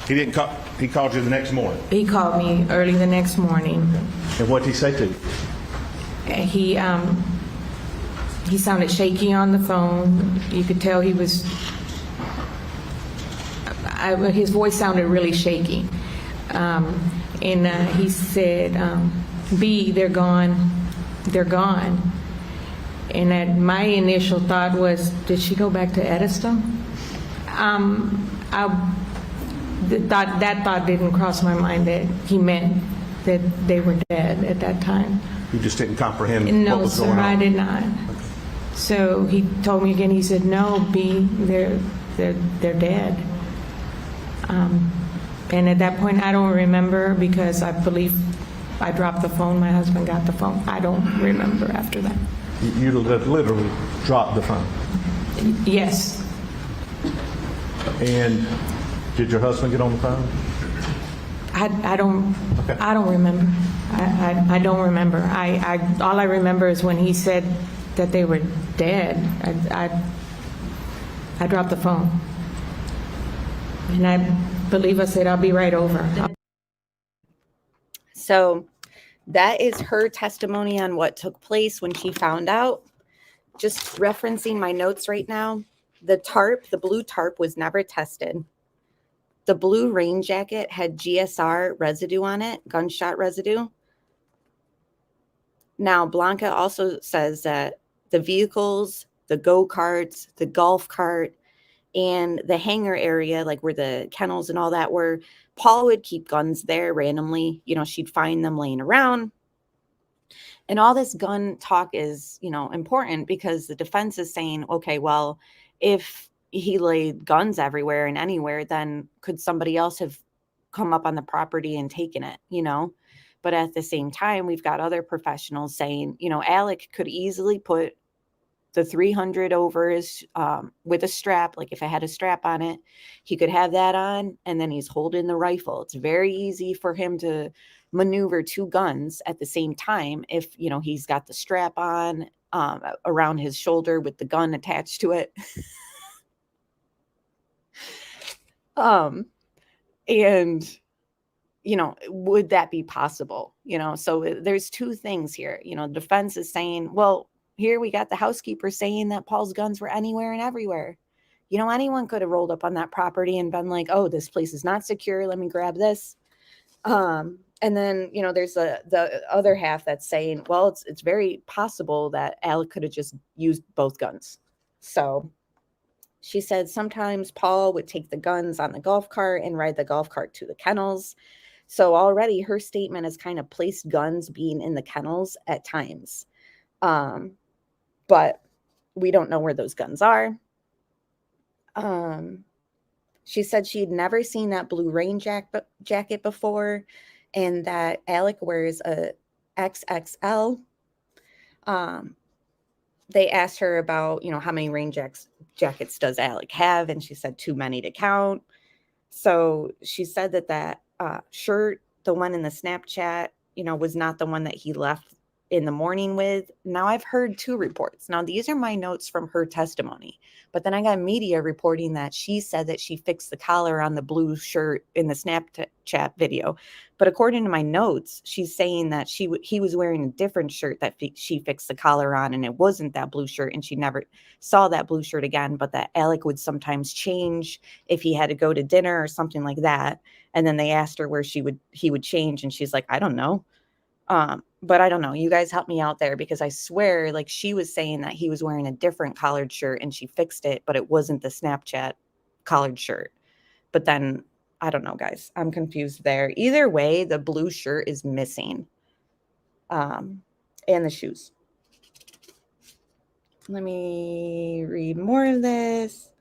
He didn't call. He called you the next morning. He called me early the next morning. And what did he say to you? He sounded shaky on the phone. You could tell he was. His voice sounded really shaky, and he said, "B, they're gone. They're gone." And my initial thought was, did she go back to Edison? That thought didn't cross my mind that he meant that they were dead at that time. You just didn't comprehend No, what was sir, going on? I did not. So he told me again, he said, "No, B, they're dead." And at that point, I don't remember because I believe I dropped the phone. My husband got the phone. I don't remember after that. You literally dropped the phone? Yes. And did your husband get on the phone? I don't remember. I don't remember. All I remember is when he said that they were dead. I dropped the phone. And I believe I said, "I'll be right over." So that is her testimony on what took place when she found out. Just referencing my notes right now, the blue tarp was never tested. The blue rain jacket had GSR residue on it, gunshot residue. Now, Blanca also says that the vehicles, the go-karts, the golf cart, and the hangar area, like where the kennels and all that were, Paul would keep guns there randomly. She'd find them laying around. And all this gun talk is, important because the defense is saying, okay, well, if he laid guns everywhere and anywhere, then could somebody else have come up on the property and taken it, But at the same time, we've got other professionals saying, Alec could easily put the 300 over his, with a strap, like if it had a strap on it, he could have that on, and then he's holding the rifle. It's very easy for him to maneuver 2 guns at the same time if, he's got the strap on around his shoulder with the gun attached to it. And, would that be possible? So there's 2 things here. The defense is saying, well, here we got the housekeeper saying that Paul's guns were anywhere and everywhere. Anyone could have rolled up on that property and been like, oh, this place is not secure. Let me grab this. And then, there's the other half that's saying, well, it's very possible that Alec could have just used both guns. So she said sometimes Paul would take the guns on the golf cart and ride the golf cart to the kennels. So already her statement has kind of placed guns being in the kennels at times. But we don't know where those guns are. She said she'd never seen that blue rain jacket before, and that Alec wears a XXL. They asked her about, how many rain jackets does Alec have? And she said too many to count. So she said that shirt, the one in the Snapchat, was not the one that he left in the morning with. Now I've heard 2 reports. Now these are my notes from her testimony, but then I got media reporting that she said that she fixed the collar on the blue shirt in the Snapchat video. But according to my notes, she's saying that he was wearing a different shirt that she fixed the collar on, and it wasn't that blue shirt, and she never saw that blue shirt again, but that Alec would sometimes change if he had to go to dinner or something like that. And then they asked her where he would change, and she's like, I don't know. But I don't know. You guys help me out there, because I swear, like, she was saying that he was wearing a different collared shirt and she fixed it, but it wasn't the Snapchat collared shirt. But then I don't know, guys. I'm confused there. Either way, the blue shirt is missing. And the shoes. Let me read more of this.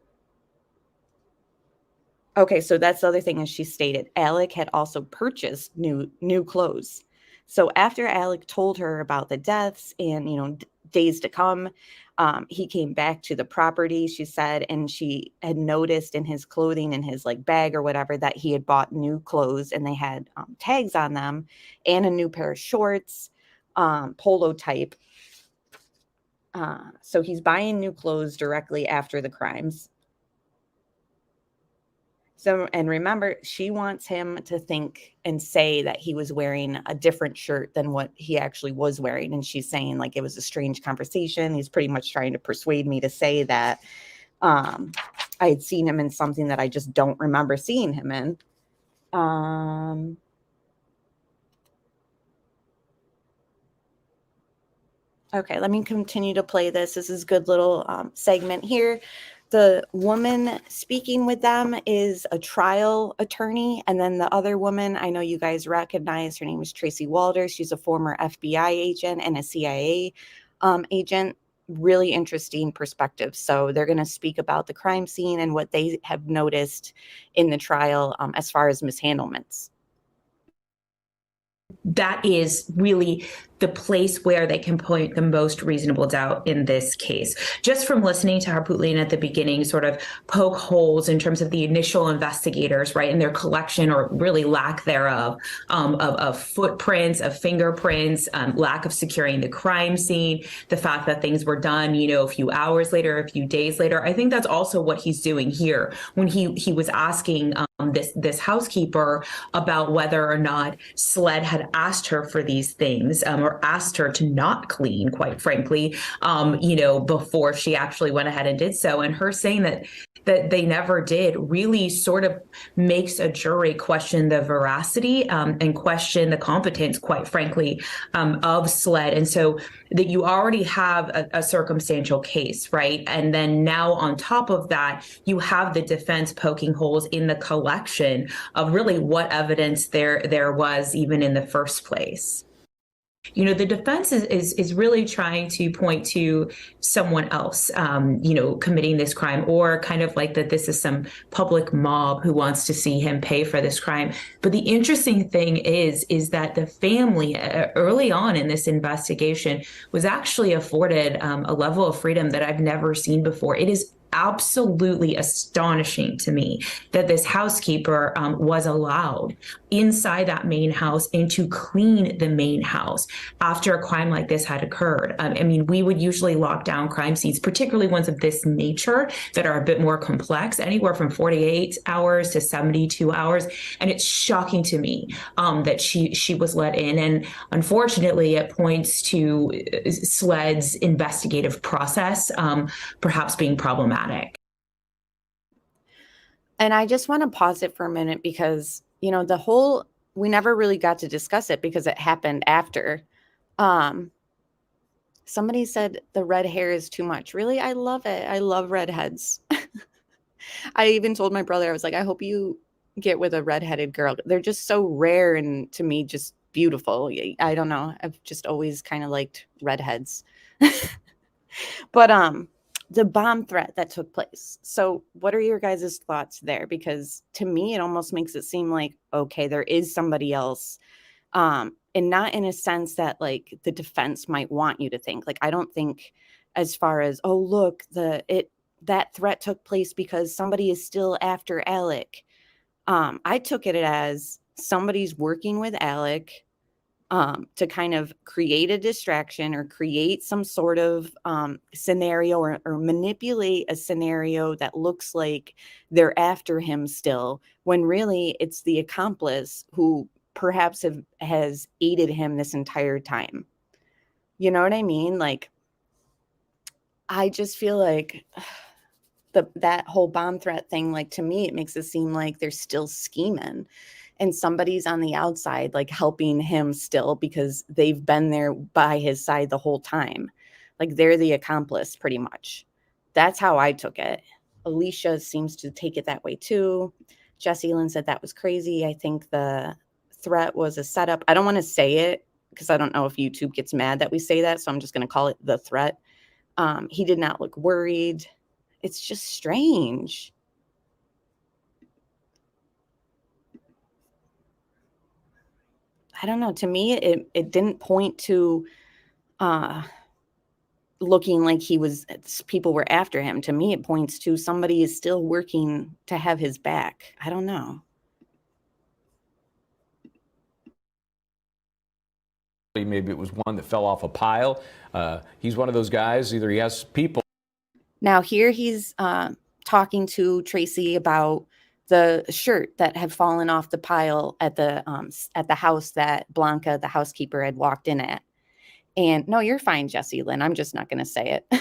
Okay, so that's the other thing, as she stated, Alec had also purchased new clothes. So after Alec told her about the deaths and, days to come, he came back to the property, she said, and she had noticed in his clothing, in his bag or whatever, that he had bought new clothes, and they had tags on them, and a new pair of shorts, polo type. So he's buying new clothes directly after the crimes. So, and remember, she wants him to think and say that he was wearing a different shirt than what he actually was wearing. And she's saying it was a strange conversation. He's pretty much trying to persuade me to say that I had seen him in something that I just don't remember seeing him in. Okay, let me continue to play this. This is a good little segment here. The woman speaking with them is a trial attorney. And then the other woman, I know you guys recognize, her name is Tracy Walters. She's a former FBI agent and a CIA agent. Really interesting perspective. So they're going to speak about the crime scene and what they have noticed in the trial as far as mishandlements. That is really the place where they can point the most reasonable doubt in this case. Just from listening to Harpootlian at the beginning, sort of poke holes in terms of the initial investigators, right, and their collection or really lack thereof of footprints, of fingerprints, lack of securing the crime scene, the fact that things were done, a few hours later, a few days later. I think that's also what he's doing here when he was asking this housekeeper about whether or not Sled had asked her for these things or asked her to not clean, quite frankly, before she actually went ahead and did so. And her saying that they never did really sort of makes a jury question the veracity and question the competence, quite frankly, of Sled. And so that you already have a circumstantial case, right? And then now on top of that, you have the defense poking holes in the collection of really what evidence there was even in the first place. The defense is really trying to point to someone else, committing this crime, or kind of like that this is some public mob who wants to see him pay for this crime. But the interesting thing is that the family early on in this investigation was actually afforded a level of freedom that I've never seen before. It is absolutely astonishing to me that this housekeeper was allowed inside that main house and to clean the main house after a crime like this had occurred. We would usually lock down crime scenes, particularly ones of this nature that are a bit more complex, anywhere from 48 hours to 72 hours. And it's shocking to me that she was let in. And unfortunately, it points to Sled's investigative process perhaps being problematic. And I just want to pause it for a minute because, we never really got to discuss it because it happened after. Somebody said the red hair is too much. Really? I love it. I love redheads. I even told my brother, I was like, I hope you get with a redheaded girl. They're just so rare and to me, just beautiful. I don't know. I've just always kind of liked redheads. But, the bomb threat that took place. So what are your guys' thoughts there? Because to me, it almost makes it seem like, okay, there is somebody else. And not in a sense that the defense might want you to think. I don't think as far as, oh, look, that threat took place because somebody is still after Alec. I took it as somebody's working with Alec to kind of create a distraction or create some sort of scenario or manipulate a scenario that looks like they're after him still, when really it's the accomplice who perhaps has aided him this entire time. You know what I mean? Like, I just feel like that whole bomb threat thing, like, to me, it makes it seem like they're still scheming and somebody's on the outside, like, helping him still because they've been there by his side the whole time. Like, they're the accomplice pretty much. That's how I took it. Alicia seems to take it that way too. Jessie Lynn said that was crazy. I think the threat was a setup. I don't want to say it because I don't know if YouTube gets mad that we say that, so I'm just going to call it the threat. He did not look worried. It's just strange. I don't know. To me, it didn't point to looking like people were after him. To me, it points to somebody is still working to have his back. I don't know. Maybe it was one that fell off a pile. He's one of those guys, either he has people. Now here he's talking to Tracy about the shirt that had fallen off the pile at the house that Blanca, the housekeeper, had walked in at. And no, you're fine, Jessie Lynn. I'm just not going to say it.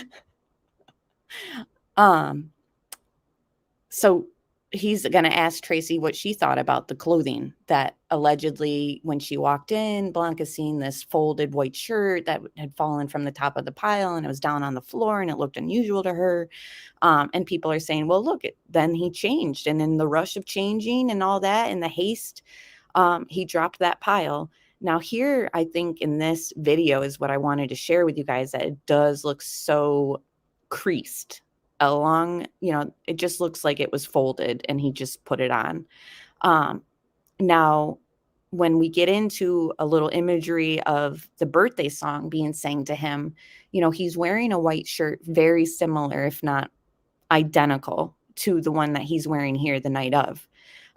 So he's going to ask Tracy what she thought about the clothing that allegedly, when she walked in, Blanca seen this folded white shirt that had fallen from the top of the pile and it was down on the floor and it looked unusual to her. And people are saying, well, look, then he changed. And in the rush of changing and all that, in the haste, he dropped that pile. Now here, I think in this video is what I wanted to share with you guys, that it does look so creased along, it just looks like it was folded and he just put it on. Now, when we get into a little imagery of the birthday song being sang to him, he's wearing a white shirt, very similar, if not identical to the one that he's wearing here the night of.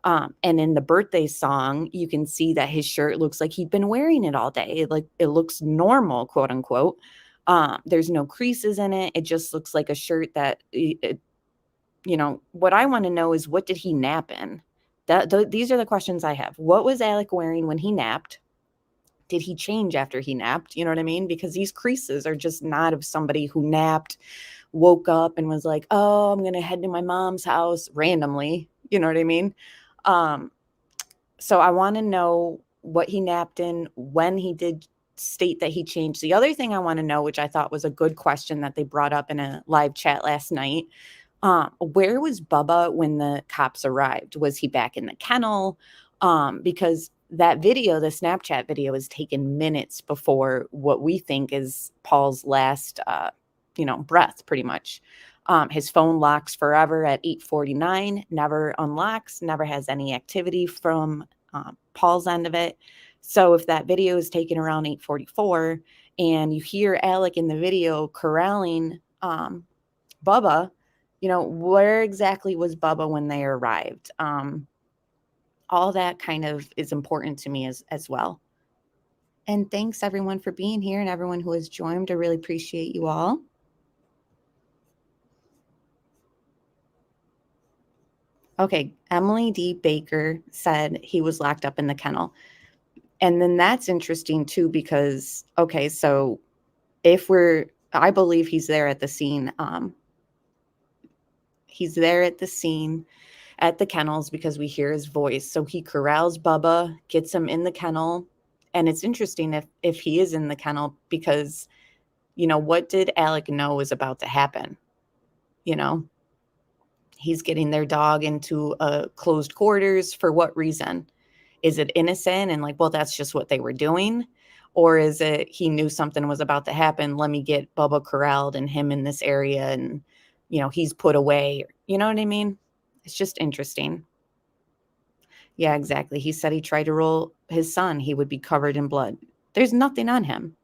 And in the birthday song, you can see that his shirt looks like he'd been wearing it all day. Like, it looks normal, quote unquote. There's no creases in it. It just looks like a shirt that, what I want to know is, what did he nap in? These are the questions I have. What was Alec wearing when he napped? Did he change after he napped? You know what I mean? Because these creases are just not of somebody who napped, woke up and was like, oh, I'm going to head to my mom's house randomly. You know what I mean? So I want to know what he napped in, when he did state that he changed. The other thing I want to know, which I thought was a good question that they brought up in a live chat last night, where was Bubba when the cops arrived? Was he back in the kennel? Because that video, the Snapchat video, is taken minutes before what we think is Paul's last, breath, pretty much. His phone locks forever at 8:49, never unlocks, never has any activity from Paul's end of it. So if that video is taken around 8:44 and you hear Alec in the video corralling Bubba, where exactly was Bubba when they arrived? All that kind of is important to me as well. And thanks everyone for being here and everyone who has joined. I really appreciate you all. Okay, Emily D. Baker said he was locked up in the kennel. And then that's interesting too, because, okay, so I believe he's there at the scene. He's there at the scene at the kennels because we hear his voice. So he corrals Bubba, gets him in the kennel. And it's interesting if he is in the kennel because, what did Alec know was about to happen? He's getting their dog into closed quarters. For what reason? Is it innocent and like, well, that's just what they were doing? Or is it he knew something was about to happen? Let me get Bubba corralled and him in this area and, he's put away. You know what I mean? It's just interesting. Yeah, exactly. He said he tried to roll his son. He would be covered in blood. There's nothing on him.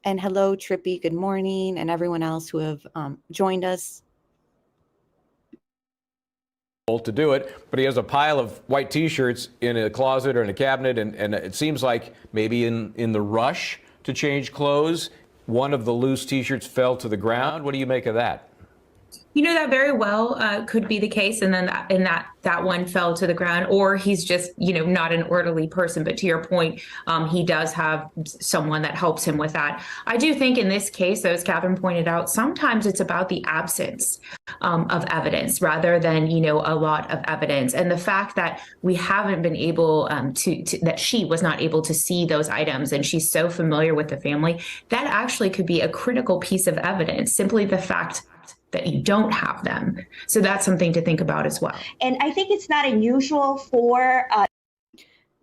And hello, Trippy. Good morning. And everyone else who have joined us. to do it, but he has a pile of white T-shirts in a closet or in a cabinet, and it seems like maybe in the rush to change clothes, one of the loose T-shirts fell to the ground. What do you make of that? You know, that very well could be the case, and then that one fell to the ground, or he's just, you know, not an orderly person. But to your point, he does have someone that helps him with that. I do think in this case, though, as Catherine pointed out, sometimes it's about the absence of evidence rather than, you know, a lot of evidence. And the fact that we haven't been able that she was not able to see those items, and she's so familiar with the family, that actually could be a critical piece of evidence, simply the fact that you don't have them. So that's something to think about as well. And I think it's not unusual for...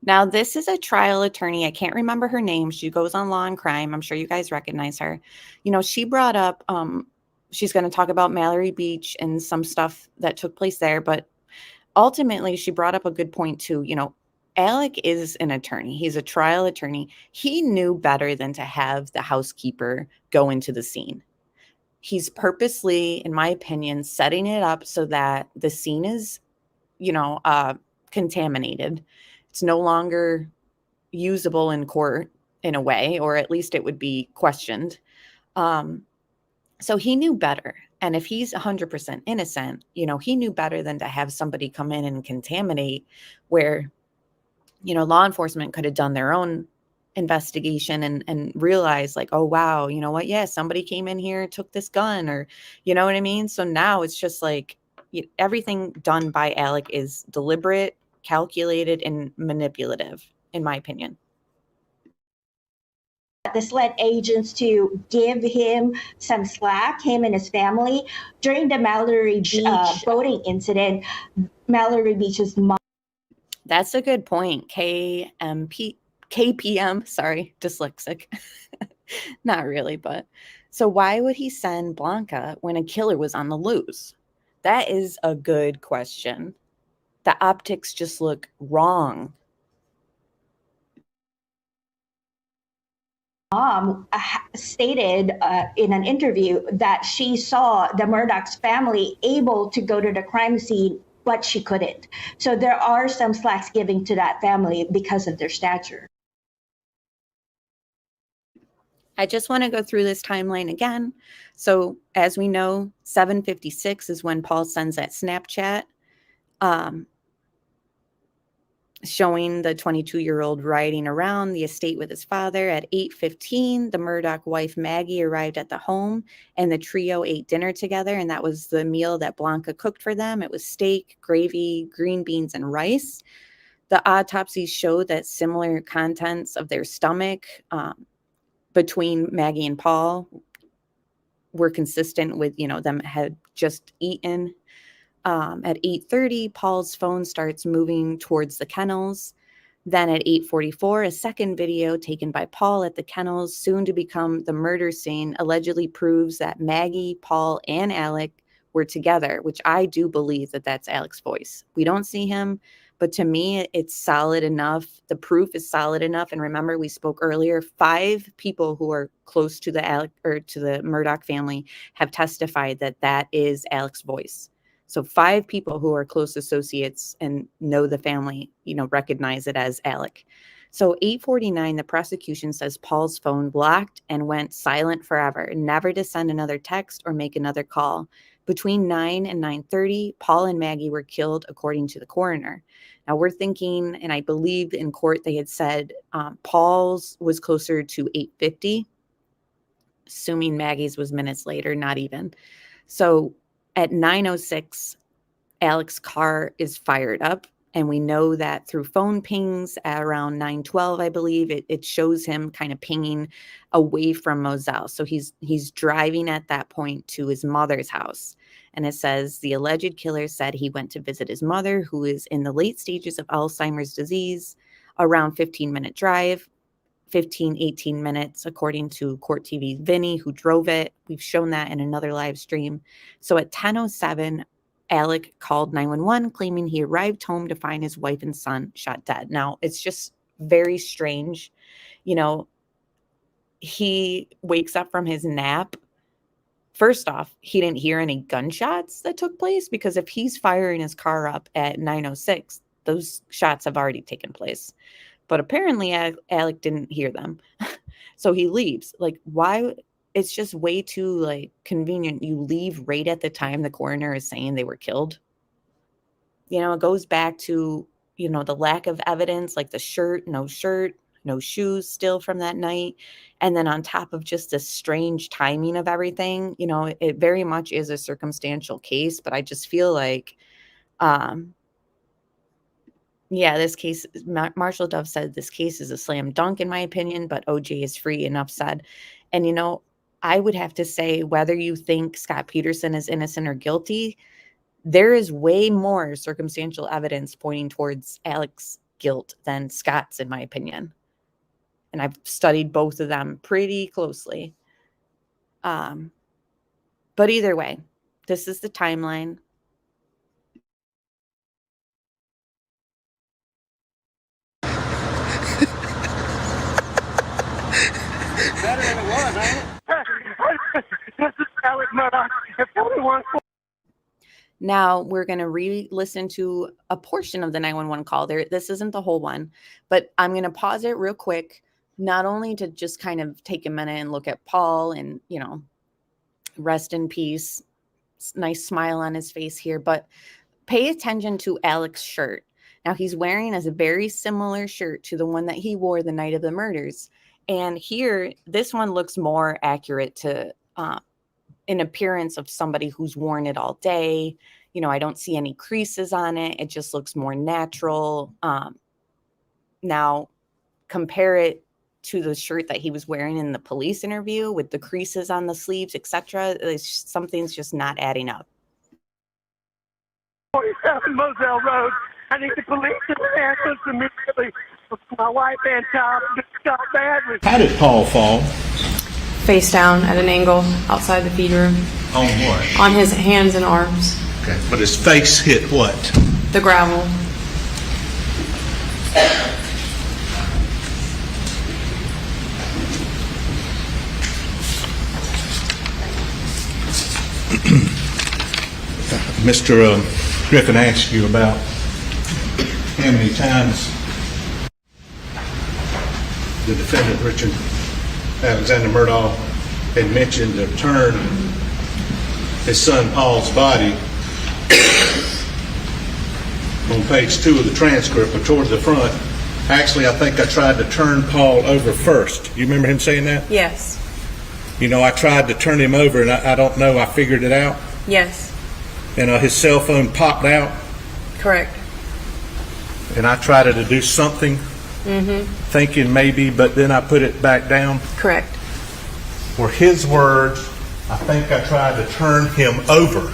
Now, this is a trial attorney. I can't remember her name. She goes on Law and Crime. I'm sure you guys recognize her. You know, she brought up, she's going to talk about Mallory Beach and some stuff that took place there. But ultimately, she brought up a good point too. You know, Alec is an attorney. He's a trial attorney. He knew better than to have the housekeeper go into the scene. He's purposely, in my opinion, setting it up so that the scene is, you know, contaminated. It's no longer usable in court in a way, or at least it would be questioned. So he knew better. And if he's 100% innocent, you know, he knew better than to have somebody come in and contaminate where, you know, law enforcement could have done their own investigation and realize like, oh, wow, you know what? Yeah, somebody came in here, took this gun, or, you know what I mean? So now it's just like everything done by Alec is deliberate, calculated, and manipulative, in my opinion. This led agents to give him some slack, him and his family. During the Mallory Beach boating incident, Mallory Beach's mom. That's a good point. KPM, sorry, dyslexic. Not really, but so why would he send Blanca when a killer was on the loose? That is a good question. The optics just look wrong. Mom stated in an interview that she saw the Murdoch's family able to go to the crime scene, but she couldn't. So there are some slacks giving to that family because of their stature. I just want to go through this timeline again. So as we know, 7:56 is when Paul sends that Snapchat showing the 22-year-old riding around the estate with his father. At 8:15, the Murdoch wife Maggie arrived at the home and the trio ate dinner together. And that was the meal that Blanca cooked for them. It was steak, gravy, green beans, and rice. The autopsies showed that similar contents of their stomach between Maggie and Paul were consistent with, you know, them had just eaten. At 8:30, Paul's phone starts moving towards the kennels. Then at 8:44, a second video taken by Paul at the kennels, soon to become the murder scene, allegedly proves that Maggie, Paul, and Alec were together, which I do believe that that's Alec's voice. We don't see him, but to me, it's solid enough. The proof is solid enough. And remember, we spoke earlier, 5 people who are close to the Alec or to the Murdoch family have testified that that is Alec's voice. So 5 people who are close associates and know the family, you know, recognize it as Alec. So 8:49, the prosecution says Paul's phone blocked and went silent forever, never to send another text or make another call. Between 9 and 9:30, Paul and Maggie were killed, according to the coroner. Now we're thinking, and I believe in court they had said Paul's was closer to 8:50, assuming Maggie's was minutes later, not even. So at 9:06, Alec's car is fired up. And we know that through phone pings at around 9:12, I believe, it shows him kind of pinging away from Moselle. So he's driving at that point to his mother's house. And it says the alleged killer said he went to visit his mother, who is in the late stages of Alzheimer's disease, around 15-minute drive, 18 minutes, according to Court TV's Vinny, who drove it. We've shown that in another live stream. So at 10:07, Alec called 911, claiming he arrived home to find his wife and son shot dead. Now, it's just very strange. You know, he wakes up from his nap First off, he didn't hear any gunshots that took place, because if he's firing his car up at 9:06, those shots have already taken place. But apparently Alec didn't hear them. So he leaves. Like, why? It's just way too like convenient. You leave right at the time the coroner is saying they were killed. You know, it goes back to, you know, the lack of evidence, like the shirt, no shoes still from that night. And then on top of just the strange timing of everything, you know, it very much is a circumstantial case, but I just feel like, yeah, this case, Marshall Dove said this case is a slam dunk in my opinion, but OJ is free, enough said. And, you know, I would have to say, whether you think Scott Peterson is innocent or guilty, there is way more circumstantial evidence pointing towards Alec's guilt than Scott's, in my opinion. And I've studied both of them pretty closely. But either way, this is the timeline. Better than it was, ain't it? This is AlexMurdaugh. If anyone... Now we're going to re-listen to a portion of the 911 call. This isn't the whole one, but I'm going to pause it real quick, not only to just kind of take a minute and look at Paul and, you know, rest in peace, nice smile on his face here, but pay attention to Alec's shirt. Now he's wearing a very similar shirt to the one that he wore the night of the murders. And here, this one looks more accurate to an appearance of somebody who's worn it all day. You know, I don't see any creases on it. It just looks more natural. Now, compare it to the shirt that he was wearing in the police interview with the creases on the sleeves, etc. Something's just not adding up. 47 Moselle Road. I need the police to answer immediately. My wife and child just got badly. How did Paul fall? Face down at an angle outside the feed room. On what? On his hands and arms. Okay, but his face hit what? The gravel. Mr. Griffin asked you about how many times the defendant, Richard Alexander Murdaugh, had mentioned to turn his son Paul's body on page 2 of the transcript, or towards the front. Actually, I think I tried to turn Paul over first. You remember him saying that? Yes. You know, I tried to turn him over, and I don't know, I figured it out. Yes. And his cell phone popped out. Correct. And I tried to do something, thinking maybe, but then I put it back down. Correct. Were his words, I think I tried to turn him over.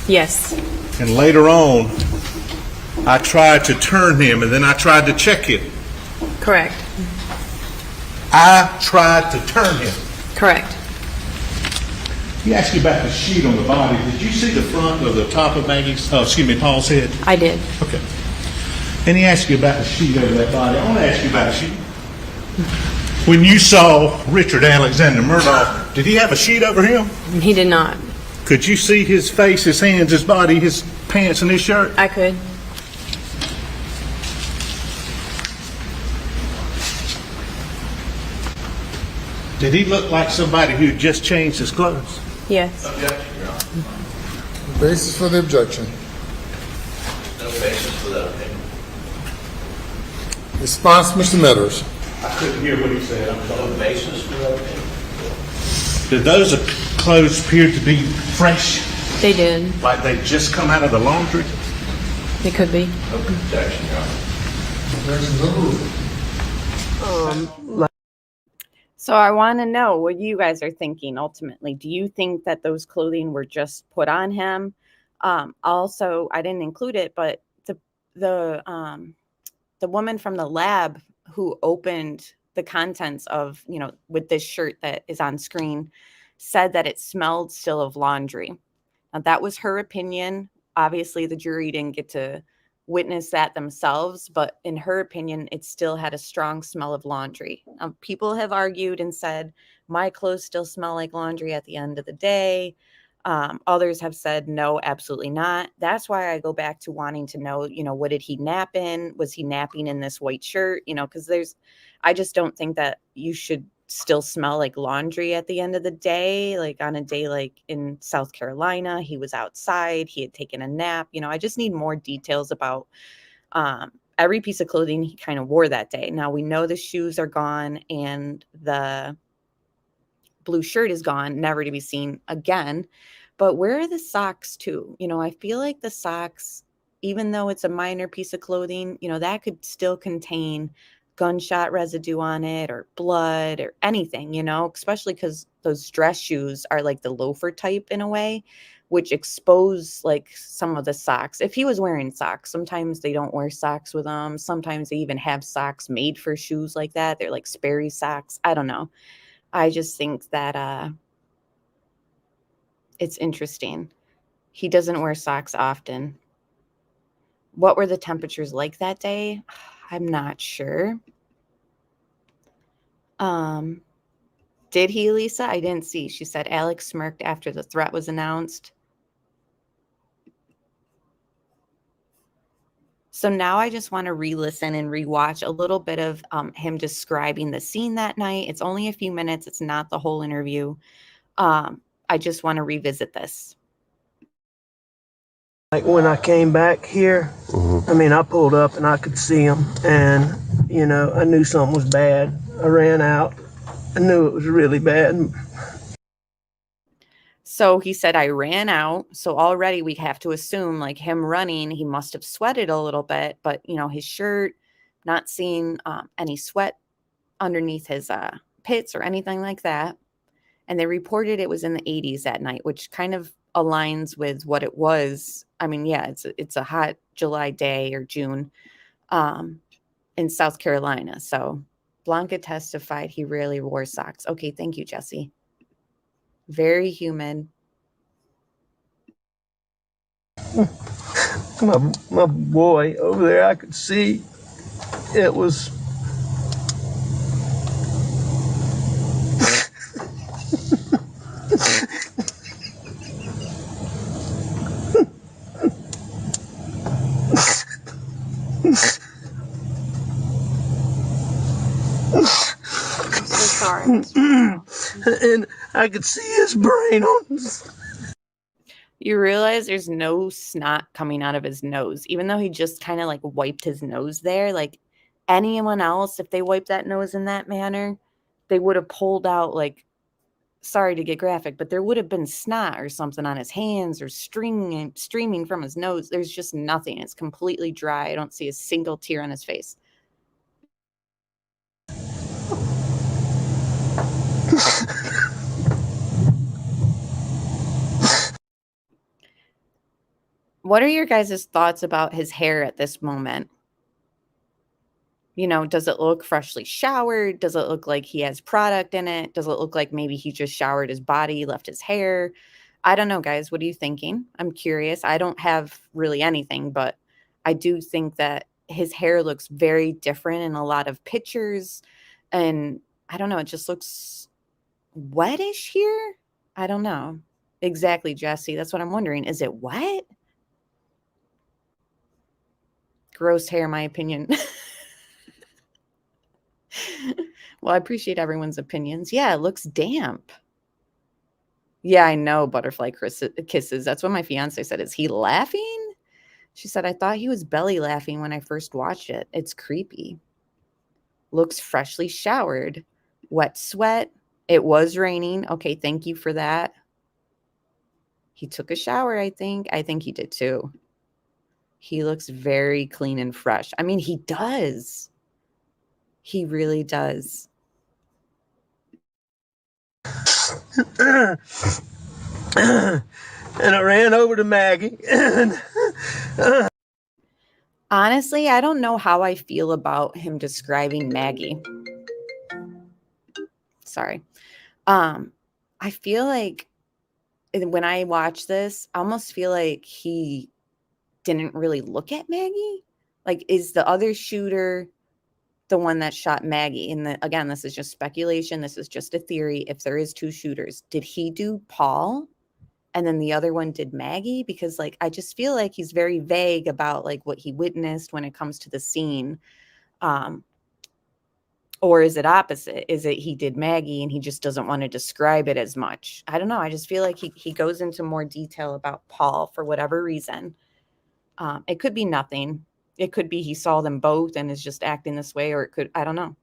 Yes. And later on, I tried to turn him, and then I tried to check him. Correct. I tried to turn him. Correct. He asked you about the sheet on the body. Did you see the front or the top of Paul's head? I did. Okay. And he asked you about the sheet over that body. I want to ask you about the sheet. When you saw Richard Alexander Murdaugh, did he have a sheet over him? He did not. Could you see his face, his hands, his body, his pants, and his shirt? I could. Did he look like somebody who just changed his clothes? Yes. Objection, Your Honor. Basis for the objection. No basis for that opinion. Response, Mr. Meadows. I couldn't hear what he said. I'm sorry. No basis for that opinion. Did those clothes appear to be fresh? They did. Like they just come out of the laundry? They could be. No objection, Your Honor. Objection's overruled. So I want to know what you guys are thinking ultimately. Do you think that those clothing were just put on him? Also, I didn't include it, but the woman from the lab who opened the contents of, you know, with this shirt that is on screen, said that it smelled still of laundry. Now, that was her opinion. Obviously, the jury didn't get to witness that themselves, but in her opinion, it still had a strong smell of laundry. People have argued and said, my clothes still smell like laundry at the end of the day. Others have said, no, absolutely not. That's why I go back to wanting to know, what did he nap in? Was he napping in this white shirt? Because I just don't think that you should still smell like laundry at the end of the day. Like on a day like in South Carolina, he was outside, he had taken a nap. I just need more details about every piece of clothing he kind of wore that day. Now we know the shoes are gone and the blue shirt is gone, never to be seen again. But where are the socks too? I feel like the socks, even though it's a minor piece of clothing, that could still contain gunshot residue on it or blood or anything, especially because those dress shoes are like the loafer type in a way, which expose like some of the socks. If he was wearing socks, sometimes they don't wear socks with them. Sometimes they even have socks made for shoes like that. They're like Sperry socks. I don't know. I just think that it's interesting. He doesn't wear socks often. What were the temperatures like that day? I'm not sure. Did he, Lisa? I didn't see. She said Alex smirked after the threat was announced. So now I just want to re-listen and rewatch a little bit of him describing the scene that night. It's only a few minutes. It's not the whole interview. I just want to revisit this. Like when I came back here, I pulled up and I could see him, and, I knew something was bad. I ran out. I knew it was really bad. So he said, I ran out. So already we have to assume like him running, he must have sweated a little bit, but his shirt, not seeing any sweat underneath his pits or anything like that. And they reported it was in the 80s that night, which kind of aligns with what it was. It's a hot July day or June in South Carolina. So Blanca testified he rarely wore socks. Okay, thank you, Jesse. Very humid. My boy over there, I could see it was. And I could see his brain on. You realize there's no snot coming out of his nose, even though he just kind of like wiped his nose there. Like anyone else, if they wiped that nose in that manner, they would have pulled out, like, sorry to get graphic, but there would have been snot or something on his hands or streaming from his nose. There's just nothing. It's completely dry. I don't see a single tear on his face. What are your guys' thoughts about his hair at this moment? Does it look freshly showered? Does it look like he has product in it? Does it look like maybe he just showered his body, left his hair? I don't know, guys. What are you thinking? I'm curious. I don't have really anything, but I do think that his hair looks very different in a lot of pictures. And I don't know, it just looks wettish here. I don't know. Exactly, Jesse. That's what I'm wondering. Is it wet? Gross hair, my opinion. Well, I appreciate everyone's opinions. Yeah, it looks damp. Yeah, I know, butterfly kisses. That's what my fiance said. Is he laughing? She said, I thought he was belly laughing when I first watched it. It's creepy. Looks freshly showered. Wet sweat. It was raining. Okay, thank you for that. He took a shower, I think. I think he did too. He looks very clean and fresh. I mean, he does. He really does. And I ran over to Maggie. Honestly, I don't know how I feel about him describing Maggie. Sorry. I feel like when I watch this, I almost feel like he didn't really look at Maggie? Like, is the other shooter the one that shot Maggie? And again, this is just speculation. This is just a theory. If there is two shooters, did he do Paul? And then the other one did Maggie? Because like, I just feel like he's very vague about like what he witnessed when it comes to the scene. Or is it opposite? Is it he did Maggie and he just doesn't want to describe it as much? I don't know. I just feel like he goes into more detail about Paul for whatever reason. It could be nothing. It could be he saw them both and is just acting this way, or it could, I don't know.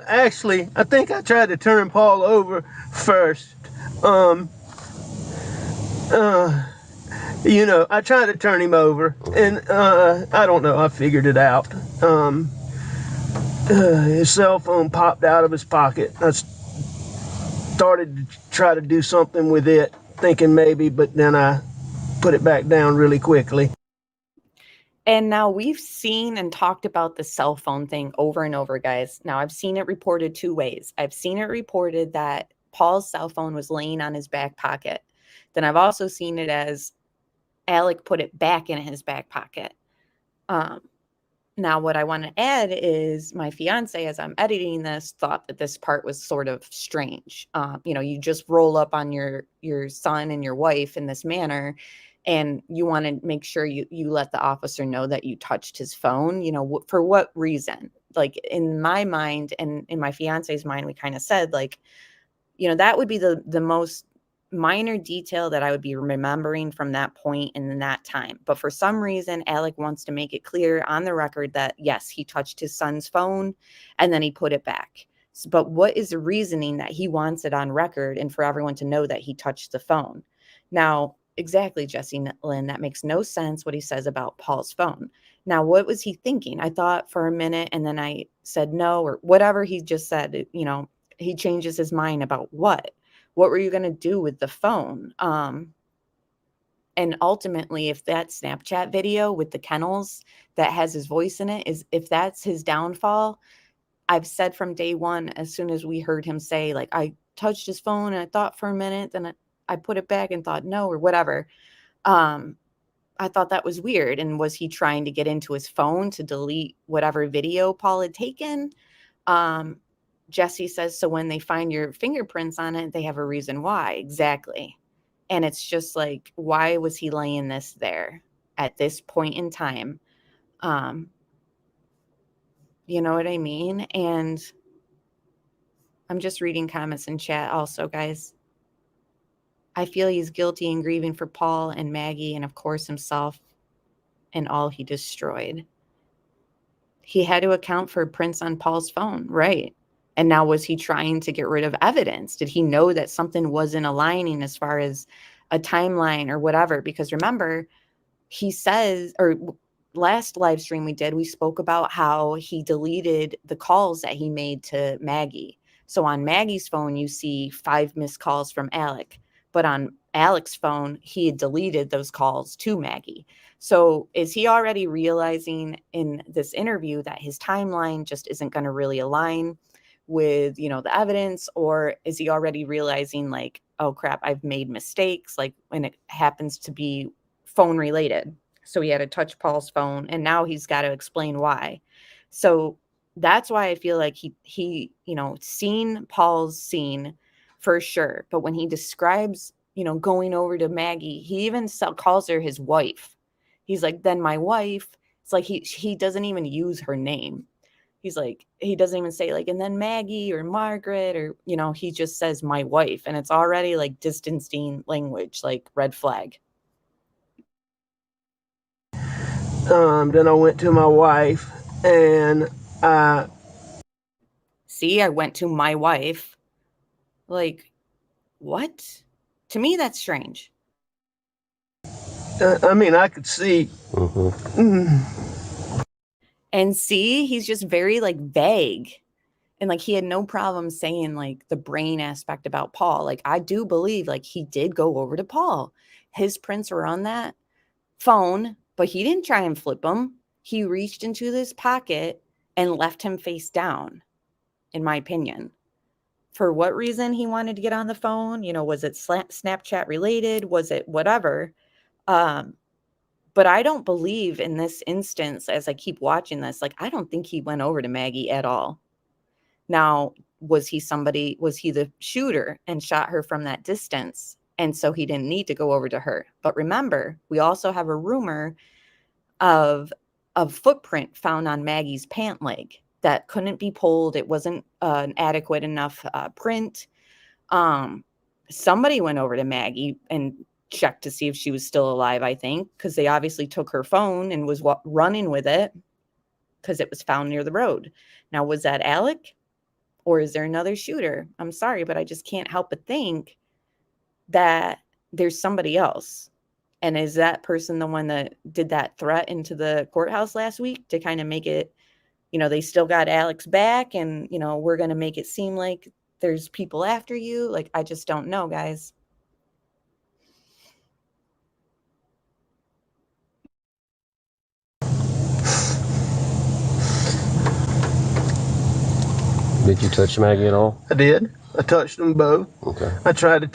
Actually, I think I tried to turn Paul over first. You know, I tried to turn him over, and I don't know, I figured it out. His cell phone popped out of his pocket. I started to try to do something with it, thinking maybe, but then I put it back down really quickly. And now we've seen and talked about the cell phone thing over and over, guys. Now I've seen it reported two ways. I've seen it reported that Paul's cell phone was laying on his back pocket. Then I've also seen it as Alec put it back in his back pocket. Now what I want to add is my fiance, as I'm editing this, thought that this part was sort of strange. You know, you just roll up on your son and your wife in this manner, and you want to make sure you let the officer know that you touched his phone. You know, for what reason? Like in my mind and in my fiance's mind, we kind of said like, you know, that would be the most minor detail that I would be remembering from that point and in that time. But for some reason, Alec wants to make it clear on the record that yes, he touched his son's phone and then he put it back. But what is the reasoning that he wants it on record and for everyone to know that he touched the phone? Now, exactly, Jesse Lynn, that makes no sense what he says about Paul's phone. Now, what was he thinking? I thought for a minute and then I said no, or whatever he just said, you know, he changes his mind about what? What were you going to do with the phone? And ultimately, if that Snapchat video with the kennels that has his voice in it is, if that's his downfall, I've said from day one, as soon as we heard him say, like, I touched his phone and I thought for a minute, then I put it back and thought no, or whatever. I thought that was weird. And was he trying to get into his phone to delete whatever video Paul had taken? Jesse says, so when they find your fingerprints on it, they have a reason why. Exactly. And it's just like, why was he laying this there at this point in time? You know what I mean? And I'm just reading comments in chat also, guys. I feel he's guilty and grieving for Paul and Maggie and, of course, himself and all he destroyed. He had to account for prints on Paul's phone, right? And now was he trying to get rid of evidence? Did he know that something wasn't aligning as far as a timeline or whatever? Because remember, he says, or last live stream we did, we spoke about how he deleted the calls that he made to Maggie. So on Maggie's phone, you see 5 missed calls from Alec. But on Alec's phone, he had deleted those calls to Maggie. So is he already realizing in this interview that his timeline just isn't going to really align with, you know, the evidence? Or is he already realizing like, oh crap, I've made mistakes, like when it happens to be phone related? So he had to touch Paul's phone and now he's got to explain why. So that's why I feel like he you know, seen Paul's scene for sure. But when he describes, you know, going over to Maggie, he even calls her his wife. He's like, then my wife. It's like he doesn't even use her name. He's like, he doesn't even say like, and then Maggie or Margaret, or, you know, he just says my wife. And it's already like distancing language, like red flag. Then I went to my wife and I went to my wife. Like, what? To me, that's strange. I mean, I could see. And see, he's just very like vague. And like he had no problem saying like the brain aspect about Paul. Like I do believe like he did go over to Paul. His prints were on that phone, but he didn't try and flip them. He reached into this pocket and left him face down, in my opinion. for what reason he wanted to get on the phone. You know, was it Snapchat related? Was it whatever? But I don't believe in this instance, as I keep watching this, like, I don't think he went over to Maggie at all. Now, was he the shooter and shot her from that distance? And so he didn't need to go over to her. But remember, we also have a rumor of a footprint found on Maggie's pant leg that couldn't be pulled. It wasn't an adequate enough print. Somebody went over to Maggie and checked to see if she was still alive, I think, because they obviously took her phone and was running with it because it was found near the road. Now, was that Alec or is there another shooter? I'm sorry, but I just can't help but think that there's somebody else. And is that person the one that did that threat into the courthouse last week to kind of make it, you know, they still got Alex back and, you know, we're going to make it seem like there's people after you? Like, I just don't know, guys. Did you touch Maggie at all? I did. I touched them both. Okay. I tried to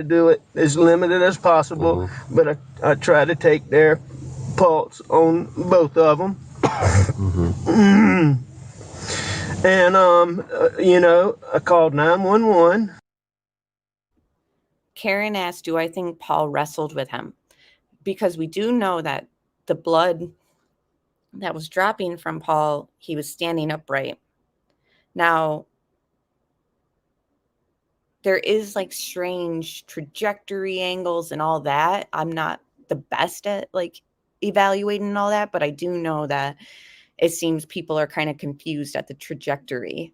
do it as limited as possible, but I tried to take their pulse on both of them. And, you know, I called 911. Karen asked, do I think Paul wrestled with him? Because we do know that the blood that was dropping from Paul, he was standing upright. Now, there is like strange trajectory angles and all that. I'm not the best at like evaluating all that, but I do know that it seems people are kind of confused at the trajectory.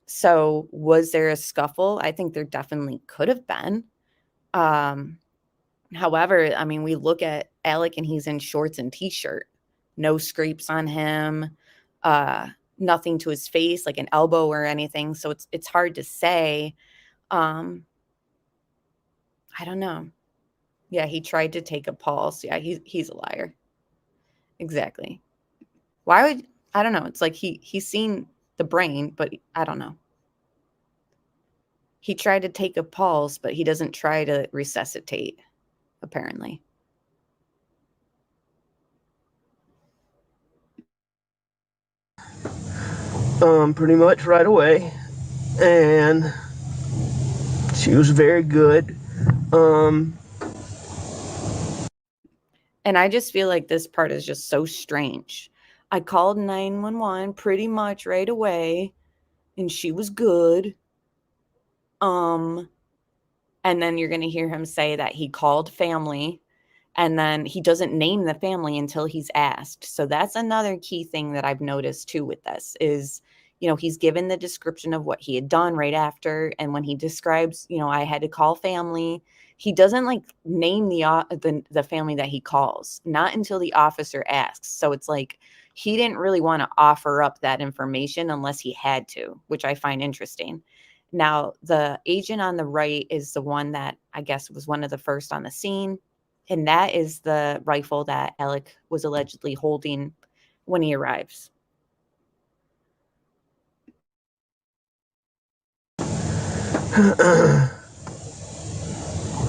So was there a scuffle? I think there definitely could have been. However, I mean, we look at Alec and he's in shorts and t-shirt, no scrapes on him, nothing to his face, like an elbow or anything. So it's hard to say. I don't know. Yeah, he tried to take a pulse. Yeah, he's a liar. Exactly. I don't know. It's like he's seen the brain, but I don't know. He tried to take a pulse, but he doesn't try to resuscitate, apparently. Pretty much right away. And she was very good. And I just feel like this part is just so strange. I called 911 pretty much right away, and she was good. And then you're going to hear him say that he called family, and then he doesn't name the family until he's asked. So that's another key thing that I've noticed too with this is, you know, he's given the description of what he had done right after. And when he describes, you know, I had to call family, he doesn't like name the family that he calls, not until the officer asks. So it's like he didn't really want to offer up that information unless he had to, which I find interesting. Now, the agent on the right is the one that I guess was one of the first on the scene. And that is the rifle that Alec was allegedly holding when he arrives.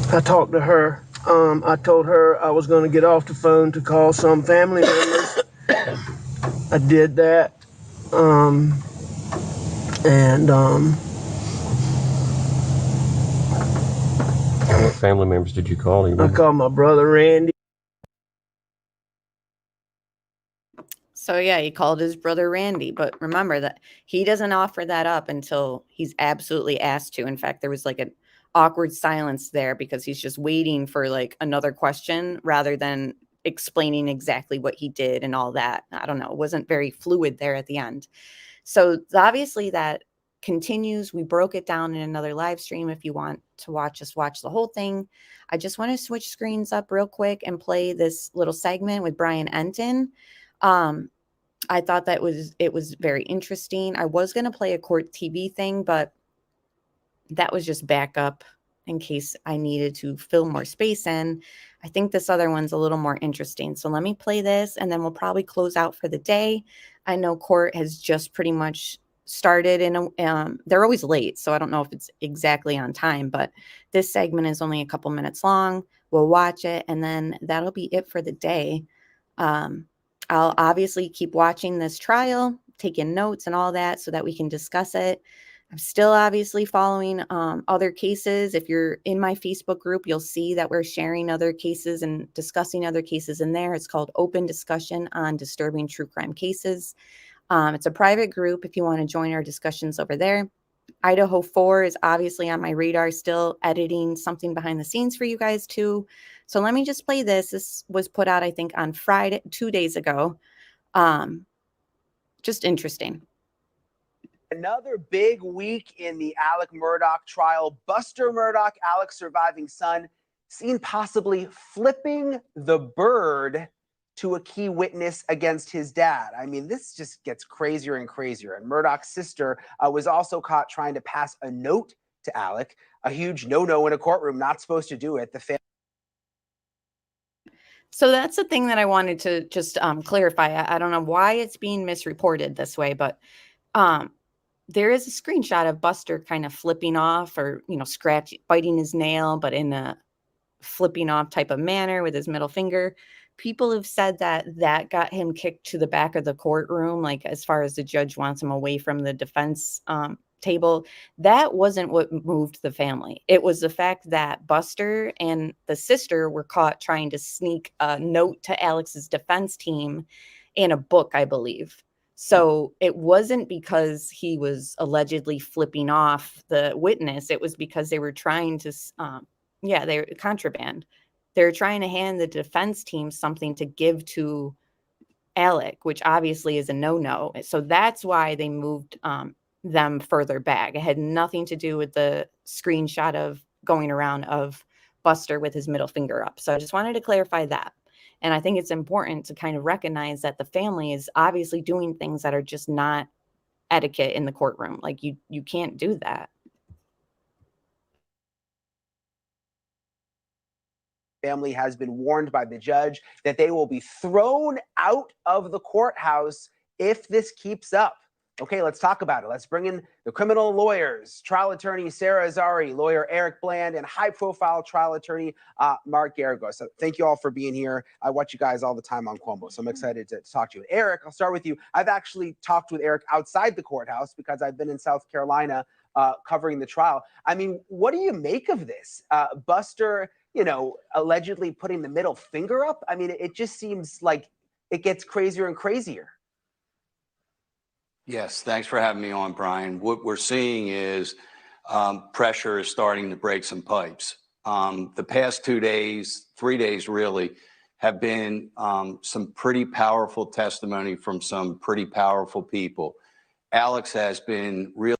I talked to her. I told her I was going to get off the phone to call some family members. I did that. What family members did you call? I called my brother Randy. So yeah, he called his brother Randy, but remember that he doesn't offer that up until he's absolutely asked to. In fact, there was like an awkward silence there because he's just waiting for like another question rather than explaining exactly what he did and all that. I don't know. It wasn't very fluid there at the end. So obviously that continues. We broke it down in another live stream. If you want to watch the whole thing. I just want to switch screens up real quick and play this little segment with Brian Enton. I thought that it was very interesting. I was going to play a court TV thing, but that was just backup in case I needed to fill more space in. I think this other one's a little more interesting. So let me play this and then we'll probably close out for the day. I know court has just pretty much started in they're always late, so I don't know if it's exactly on time, but this segment is only a couple minutes long. We'll watch it, and then that'll be it for the day. I'll obviously keep watching this trial, taking notes and all that so that we can discuss it. I'm still obviously following other cases. If you're in my Facebook group, you'll see that we're sharing other cases and discussing other cases in there. It's called Open Discussion on Disturbing True Crime Cases. It's a private group if you want to join our discussions over there. Idaho 4 is obviously on my radar, still editing something behind the scenes for you guys too. So let me just play this. This was put out, I think, on Friday, 2 days ago. Just interesting. Another big week in the Alec Murdaugh trial. Buster Murdoch, Alec's surviving son, seen possibly flipping the bird to a key witness against his dad. I mean, this just gets crazier and crazier. And Murdoch's sister was also caught trying to pass a note to Alec, a huge no-no in a courtroom, not supposed to do it. So that's the thing that I wanted to just clarify. I don't know why it's being misreported this way, but there is a screenshot of Buster kind of flipping off or, biting his nail, but in a flipping off type of manner with his middle finger. People have said that got him kicked to the back of the courtroom, like as far as the judge wants him away from the defense table. That wasn't what moved the family. It was the fact that Buster and the sister were caught trying to sneak a note to Alex's defense team in a book, I believe. So it wasn't because he was allegedly flipping off the witness. It was because they were trying to, they were contraband. They're trying to hand the defense team something to give to Alec, which obviously is a no-no. So that's why they moved them further back. It had nothing to do with the screenshot of going around of Buster with his middle finger up. So I just wanted to clarify that. And I think it's important to kind of recognize that the family is obviously doing things that are just not etiquette in the courtroom. Like you can't do that. Family has been warned by the judge that they will be thrown out of the courthouse if this keeps up. Okay, let's talk about it. Let's bring in the criminal lawyers, trial attorney Sarah Azari, lawyer Eric Bland, and high-profile trial attorney Mark Garagos. So thank you all for being here. I watch you guys all the time on Cuomo, so I'm excited to talk to you. Eric, I'll start with you. I've actually talked with Eric outside the courthouse because I've been in South Carolina covering the trial. I mean, what do you make of this? Buster, allegedly putting the middle finger up? I mean, it just seems like it gets crazier and crazier. Yes, thanks for having me on, Brian. What we're seeing is pressure is starting to break some pipes. The past 2 days, 3 days really, have been some pretty powerful testimony from some pretty powerful people. Alex has been really...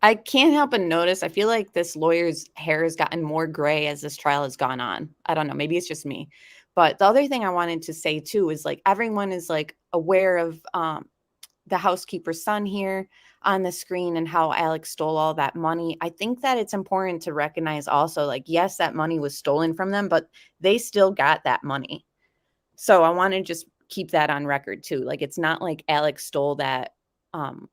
I can't help but notice, I feel like this lawyer's hair has gotten more gray as this trial has gone on. I don't know, maybe it's just me. But the other thing I wanted to say too is like everyone is like aware of the housekeeper's son here on the screen and how Alex stole all that money. I think that it's important to recognize also, like, yes, that money was stolen from them, but they still got that money. So I want to just keep that on record too. Like, it's not like Alex stole that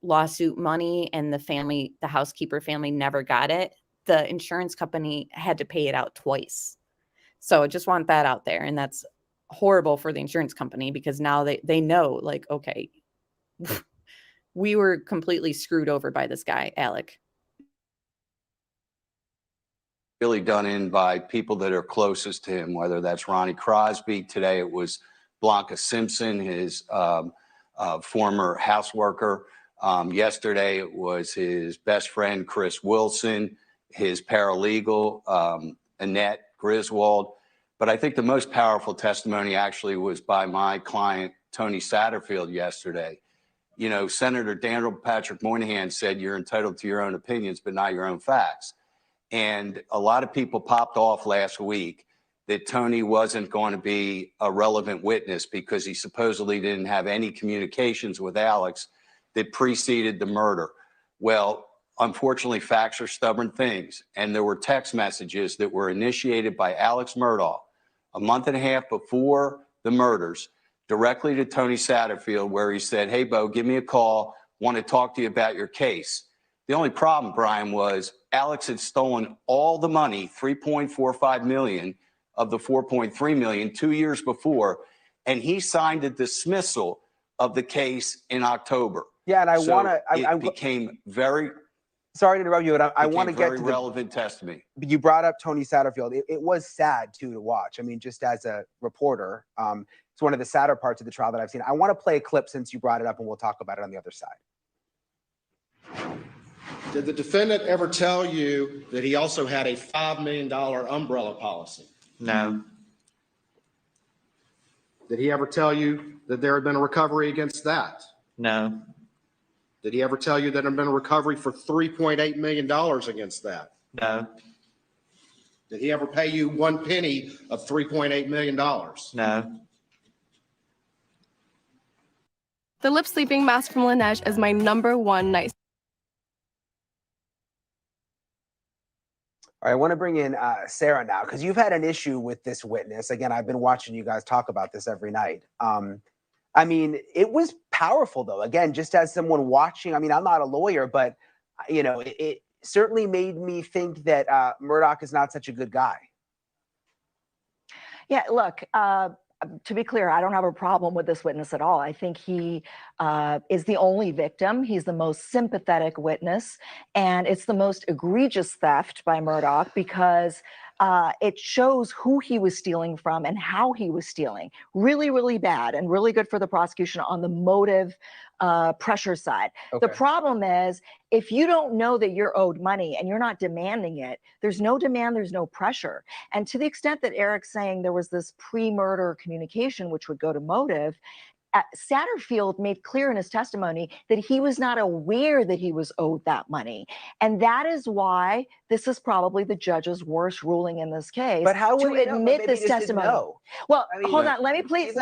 lawsuit money and the housekeeper family never got it. The insurance company had to pay it out twice. So I just want that out there. And that's horrible for the insurance company because now they know, like, okay, we were completely screwed over by this guy, Alec. really done in by people that are closest to him, whether that's Ronnie Crosby. Today it was Blanca Simpson, his former house worker. Yesterday it was his best friend, Chris Wilson, his paralegal, Annette Griswold. But I think the most powerful testimony actually was by my client, Tony Satterfield, yesterday. You know, Senator Daniel Patrick Moynihan said you're entitled to your own opinions, but not your own facts. And a lot of people popped off last week that Tony wasn't going to be a relevant witness because he supposedly didn't have any communications with Alex that preceded the murder. Well, unfortunately, facts are stubborn things. And there were text messages that were initiated by AlexMurdaugh a month and a half before the murders directly to Tony Satterfield, where he said, "Hey, Bo, give me a call. Want to talk to you about your case." The only problem, Brian, was Alex had stolen all the money, $3.45 million of the $4.3 million 2 years before, and he signed a dismissal of the case in October. Yeah, and I So want to. it became very. Sorry to interrupt you, but I want to get to very relevant test to me. You brought up Tony Satterfield. It was sad too to watch. I mean, just as a reporter, it's one of the sadder parts of the trial that I've seen. I want to play a clip since you brought it up, and we'll talk about it on the other side. Did the defendant ever tell you that he also had a $5 million umbrella policy? No. Did he ever tell you that there had been a recovery against that? No. Did he ever tell you that there had been a recovery for $3.8 million against that? No. Did he ever pay you 1 penny of $3.8 million? No. The lip sleeping mask from Laneige is my #1 night. All right, I want to bring in Sarah now, because you've had an issue with this witness. Again, I've been watching you guys talk about this every night. I mean, it was powerful, though. Again, just as someone watching, I mean, I'm not a lawyer, but, you know, it certainly made me think that Murdoch is not such a good guy. Yeah, look, to be clear, I don't have a problem with this witness at all. I think he is the only victim. He's the most sympathetic witness, and it's the most egregious theft by Murdoch because it shows who he was stealing from and how he was stealing. Really, really bad and really good for the prosecution on the motive pressure side. Okay. The problem is, if you don't know that you're owed money and you're not demanding it, there's no demand, there's no pressure. And to the extent that Eric's saying there was this pre-murder communication, which would go to motive, Satterfield made clear in his testimony that he was not aware that he was owed that money. And that is why this is probably the judge's worst ruling in this case. But how would to we know? admit Maybe this he just didn't testimony? know. Well, I mean, hold on. Let me please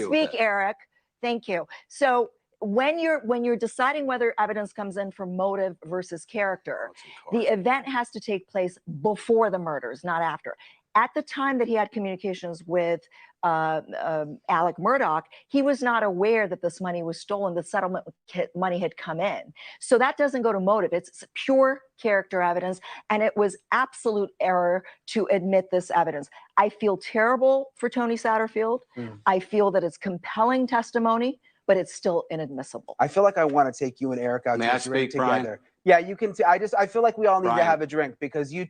speak, Eric. Thank you. So when you're deciding whether evidence comes in from motive versus character, the event has to take place before the murders, not after. At the time that he had communications with AlexMurdaugh, he was not aware that this money was stolen. The settlement money had come in. So that doesn't go to motive. It's pure character evidence, and it was absolute error to admit this evidence. I feel terrible for Tony Satterfield. I feel that it's compelling testimony, but it's still inadmissible. I feel like I want to take you and Eric out May to I a drink speak, Brian? together. Yeah, you can. I feel like we all need to Brian. have a drink, because you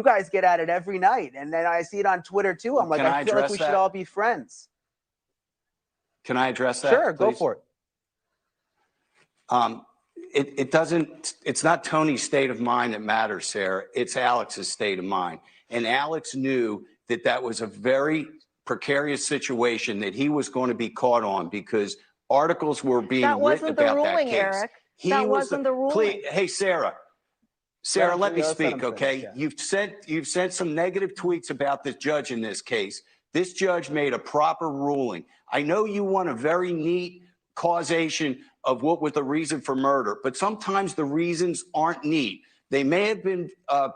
guys get at it every night, and then I see it on Twitter too. I'm like, Can I I feel like address we should that? all be friends. Can I address that? Sure, go please? for it. It's not Tony's state of mind that matters, Sarah. It's Alex's state of mind. And Alex knew that that was a very precarious situation that he was going to be caught on, because articles were being written about the ruling, that case. Eric. He That was wasn't the ruling. Please, hey, Sarah, let me speak, okay? Yeah. You've sent some negative tweets about this judge in this case. This judge made a proper ruling. I know you want a very neat causation of what was the reason for murder, but sometimes the reasons aren't neat. They may have been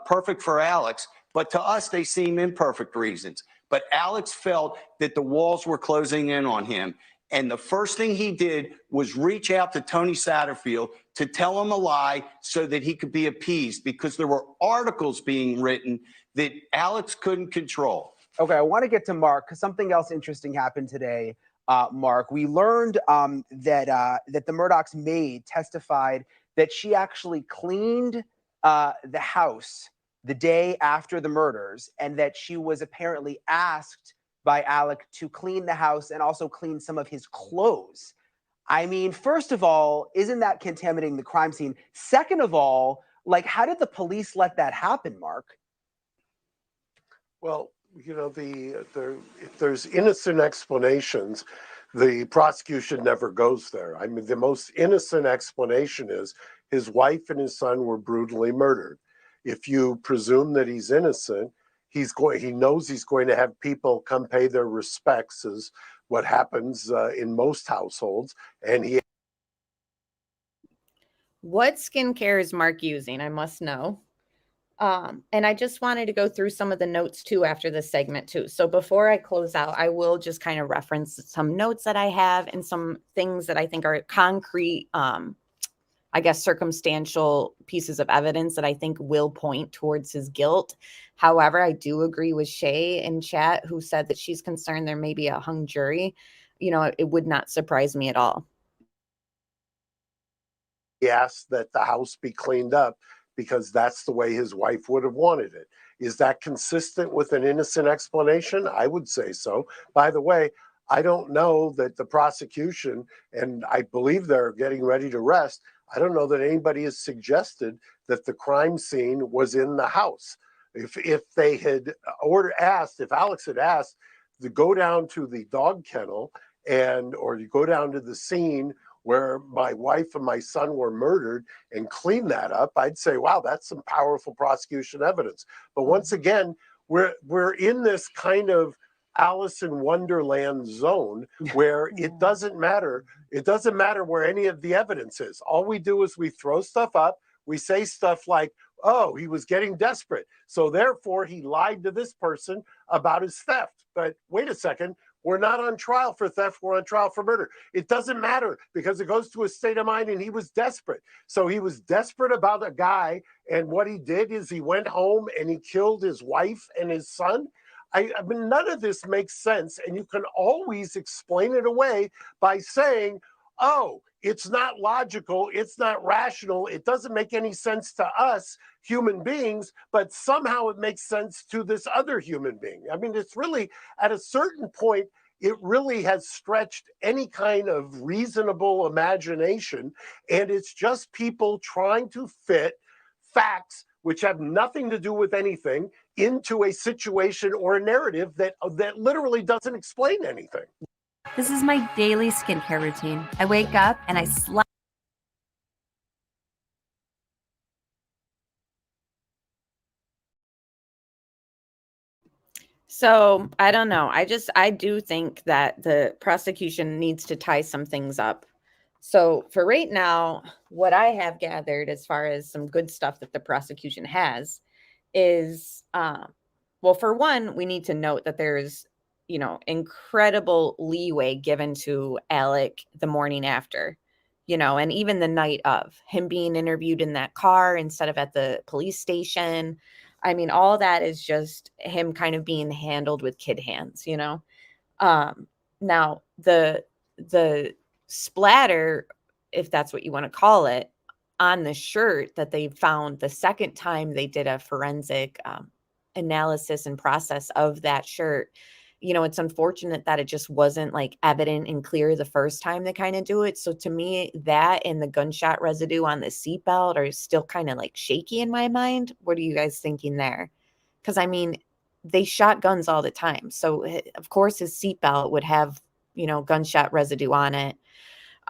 perfect for Alex, but to us, they seem imperfect reasons. But Alex felt that the walls were closing in on him. And the first thing he did was reach out to Tony Satterfield to tell him a lie so that he could be appeased, because there were articles being written that Alex couldn't control. Okay, I want to get to Mark, because something else interesting happened today. Mark, we learned that the Murdoch's maid testified that she actually cleaned the house the day after the murders, and that she was apparently asked by Alec to clean the house and also clean some of his clothes. I mean, first of all, isn't that contaminating the crime scene? Second of all, like, how did the police let that happen, Mark? Well, you know, if there's innocent explanations, the prosecution never goes there. I mean, the most innocent explanation is his wife and his son were brutally murdered. If you presume that he's innocent, he knows he's going to have people come pay their respects, is what happens in most households. And he. What skincare is Mark using? I must know. And I just wanted to go through some of the notes too after this segment too. So before I close out, I will just kind of reference some notes that I have and some things that I think are concrete, I guess, circumstantial pieces of evidence that I think will point towards his guilt. However, I do agree with Shay in chat who said that she's concerned there may be a hung jury. You know, it would not surprise me at all. He asked that the house be cleaned up because that's the way his wife would have wanted it. Is that consistent with an innocent explanation? I would say so. By the way, I don't know that the prosecution, and I believe they're getting ready to rest, I don't know that anybody has suggested that the crime scene was in the house. If they had asked, if Alex had asked to go down to the dog kennel or you go down to the scene where my wife and my son were murdered and clean that up, I'd say, wow, that's some powerful prosecution evidence. But once again, we're in this kind of Alice in Wonderland zone where it doesn't matter. It doesn't matter where any of the evidence is. All we do is we throw stuff up. We say stuff like, oh, he was getting desperate, so therefore he lied to this person about his theft. But wait a second, we're not on trial for theft. We're on trial for murder. It doesn't matter because it goes to a state of mind, and he was desperate. So he was desperate about a guy, and what he did is he went home and he killed his wife and his son. I mean, none of this makes sense, and you can always explain it away by saying, oh, it's not logical, it's not rational, it doesn't make any sense to us human beings, but somehow it makes sense to this other human being. I mean, it's really, at a certain point, it really has stretched any kind of reasonable imagination, and it's just people trying to fit facts which have nothing to do with anything into a situation or a narrative that literally doesn't explain anything. This is my daily skincare routine. I wake up and I slap. So I don't know. I do think that the prosecution needs to tie some things up. So for right now, what I have gathered as far as some good stuff that the prosecution has is, well, for one, we need to note that there's, incredible leeway given to Alec the morning after, and even the night of him being interviewed in that car instead of at the police station. I mean, all that is just him kind of being handled with kid hands, Now the splatter, if that's what you want to call it, on the shirt that they found the second time they did a forensic analysis and process of that shirt, it's unfortunate that it just wasn't like evident and clear the first time they kind of do it. So to me, that and the gunshot residue on the seatbelt are still kind of like shaky in my mind. What are you guys thinking there? Because I mean, they shot guns all the time. So of course his seatbelt would have, gunshot residue on it.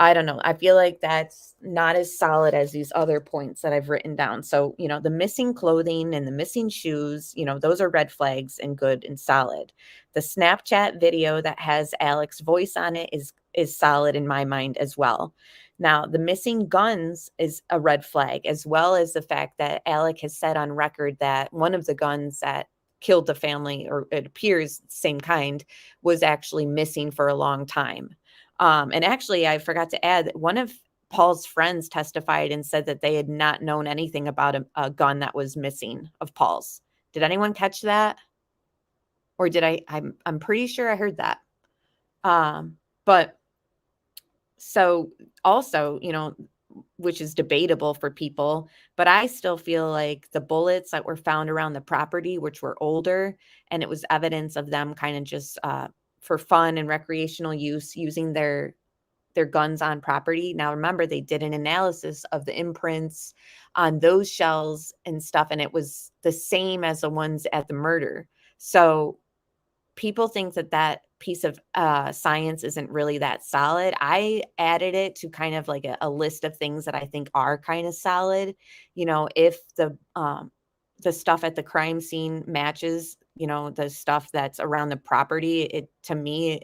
I don't know. I feel like that's not as solid as these other points that I've written down. So, the missing clothing and the missing shoes, those are red flags and good and solid. The Snapchat video that has Alex's voice on it is solid in my mind as well. Now, the missing guns is a red flag, as well as the fact that Alec has said on record that one of the guns that killed the family, or it appears same kind, was actually missing for a long time. And actually, I forgot to add that one of Paul's friends testified and said that they had not known anything about a gun that was missing of Paul's. Did anyone catch that? Or did I'm pretty sure I heard that. But so also, which is debatable for people, but I still feel like the bullets that were found around the property, which were older, and it was evidence of them kind of just for fun and recreational use, using their guns on property. Now, remember, they did an analysis of the imprints on those shells and stuff, and it was the same as the ones at the murder. So people think that piece of science isn't really that solid. I added it to kind of like a list of things that I think are kind of solid. If the stuff at the crime scene matches, the stuff that's around the property, to me,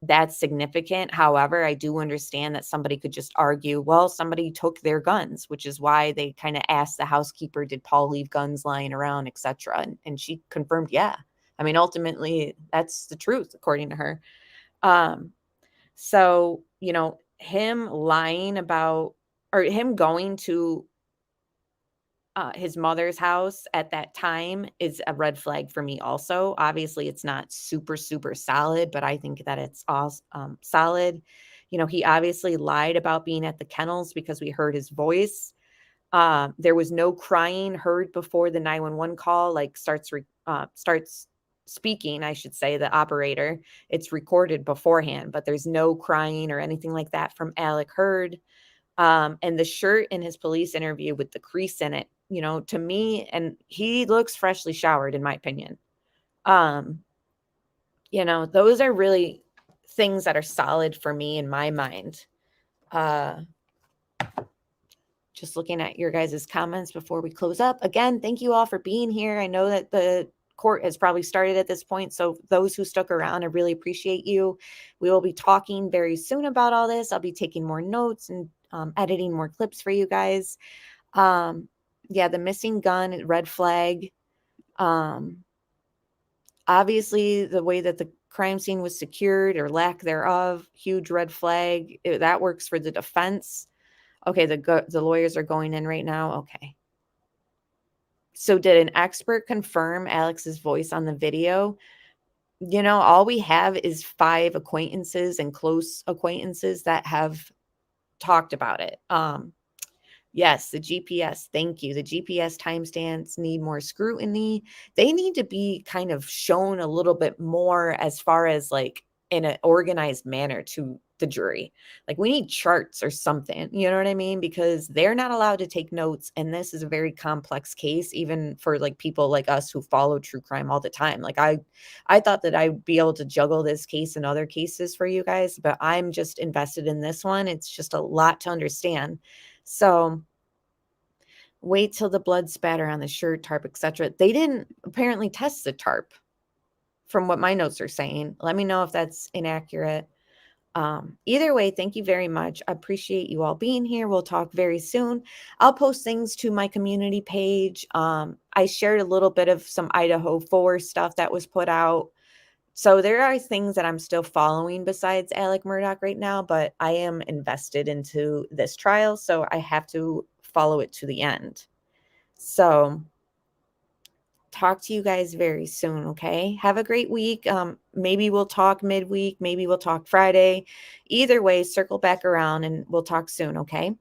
that's significant. However, I do understand that somebody could just argue, well, somebody took their guns, which is why they kind of asked the housekeeper, did Paul leave guns lying around, etc. And she confirmed, yeah. I mean, ultimately, that's the truth, according to her. So, you know, him lying about, or him going to his mother's house at that time is a red flag for me also. Obviously, it's not super, super solid, but I think that it's all solid. You know, he obviously lied about being at the kennels because we heard his voice. There was no crying heard before the 911 call, like starts speaking, I should say, the operator. It's recorded beforehand, but there's no crying or anything like that from Alec heard. And the shirt in his police interview with the crease in it, you know, to me, and he looks freshly showered, in my opinion. You know, those are really things that are solid for me in my mind. Just looking at your guys' comments before we close up. Again, thank you all for being here. I know that the court has probably started at this point, so those who stuck around, I really appreciate you. We will be talking very soon about all this. I'll be taking more notes and editing more clips for you guys. Yeah, the missing gun, red flag. Obviously, the way that the crime scene was secured or lack thereof, huge red flag. That works for the defense. Okay, the lawyers are going in right now. Okay. So did an expert confirm Alex's voice on the video? You know, all we have is 5 acquaintances and close acquaintances that have talked about it. Yes, the GPS. Thank you. The GPS timestamps need more scrutiny. They need to be kind of shown a little bit more as far as like in an organized manner to the jury. Like we need charts or something, you know what I mean? Because they're not allowed to take notes. And this is a very complex case, even for like people like us who follow true crime all the time. Like I thought that I'd be able to juggle this case and other cases for you guys, but I'm just invested in this one. It's just a lot to understand. So wait till the blood spatter on the shirt, tarp, etc. They didn't apparently test the tarp from what my notes are saying. Let me know if that's inaccurate. Either way, thank you very much. I appreciate you all being here. We'll talk very soon. I'll post things to my community page. I shared a little bit of some Idaho 4 stuff that was put out. So there are things that I'm still following besides Alec Murdaugh right now, but I am invested into this trial, so I have to follow it to the end. So talk to you guys very soon, okay? Have a great week. Maybe we'll talk midweek, maybe we'll talk Friday. Either way, circle back around and we'll talk soon, okay?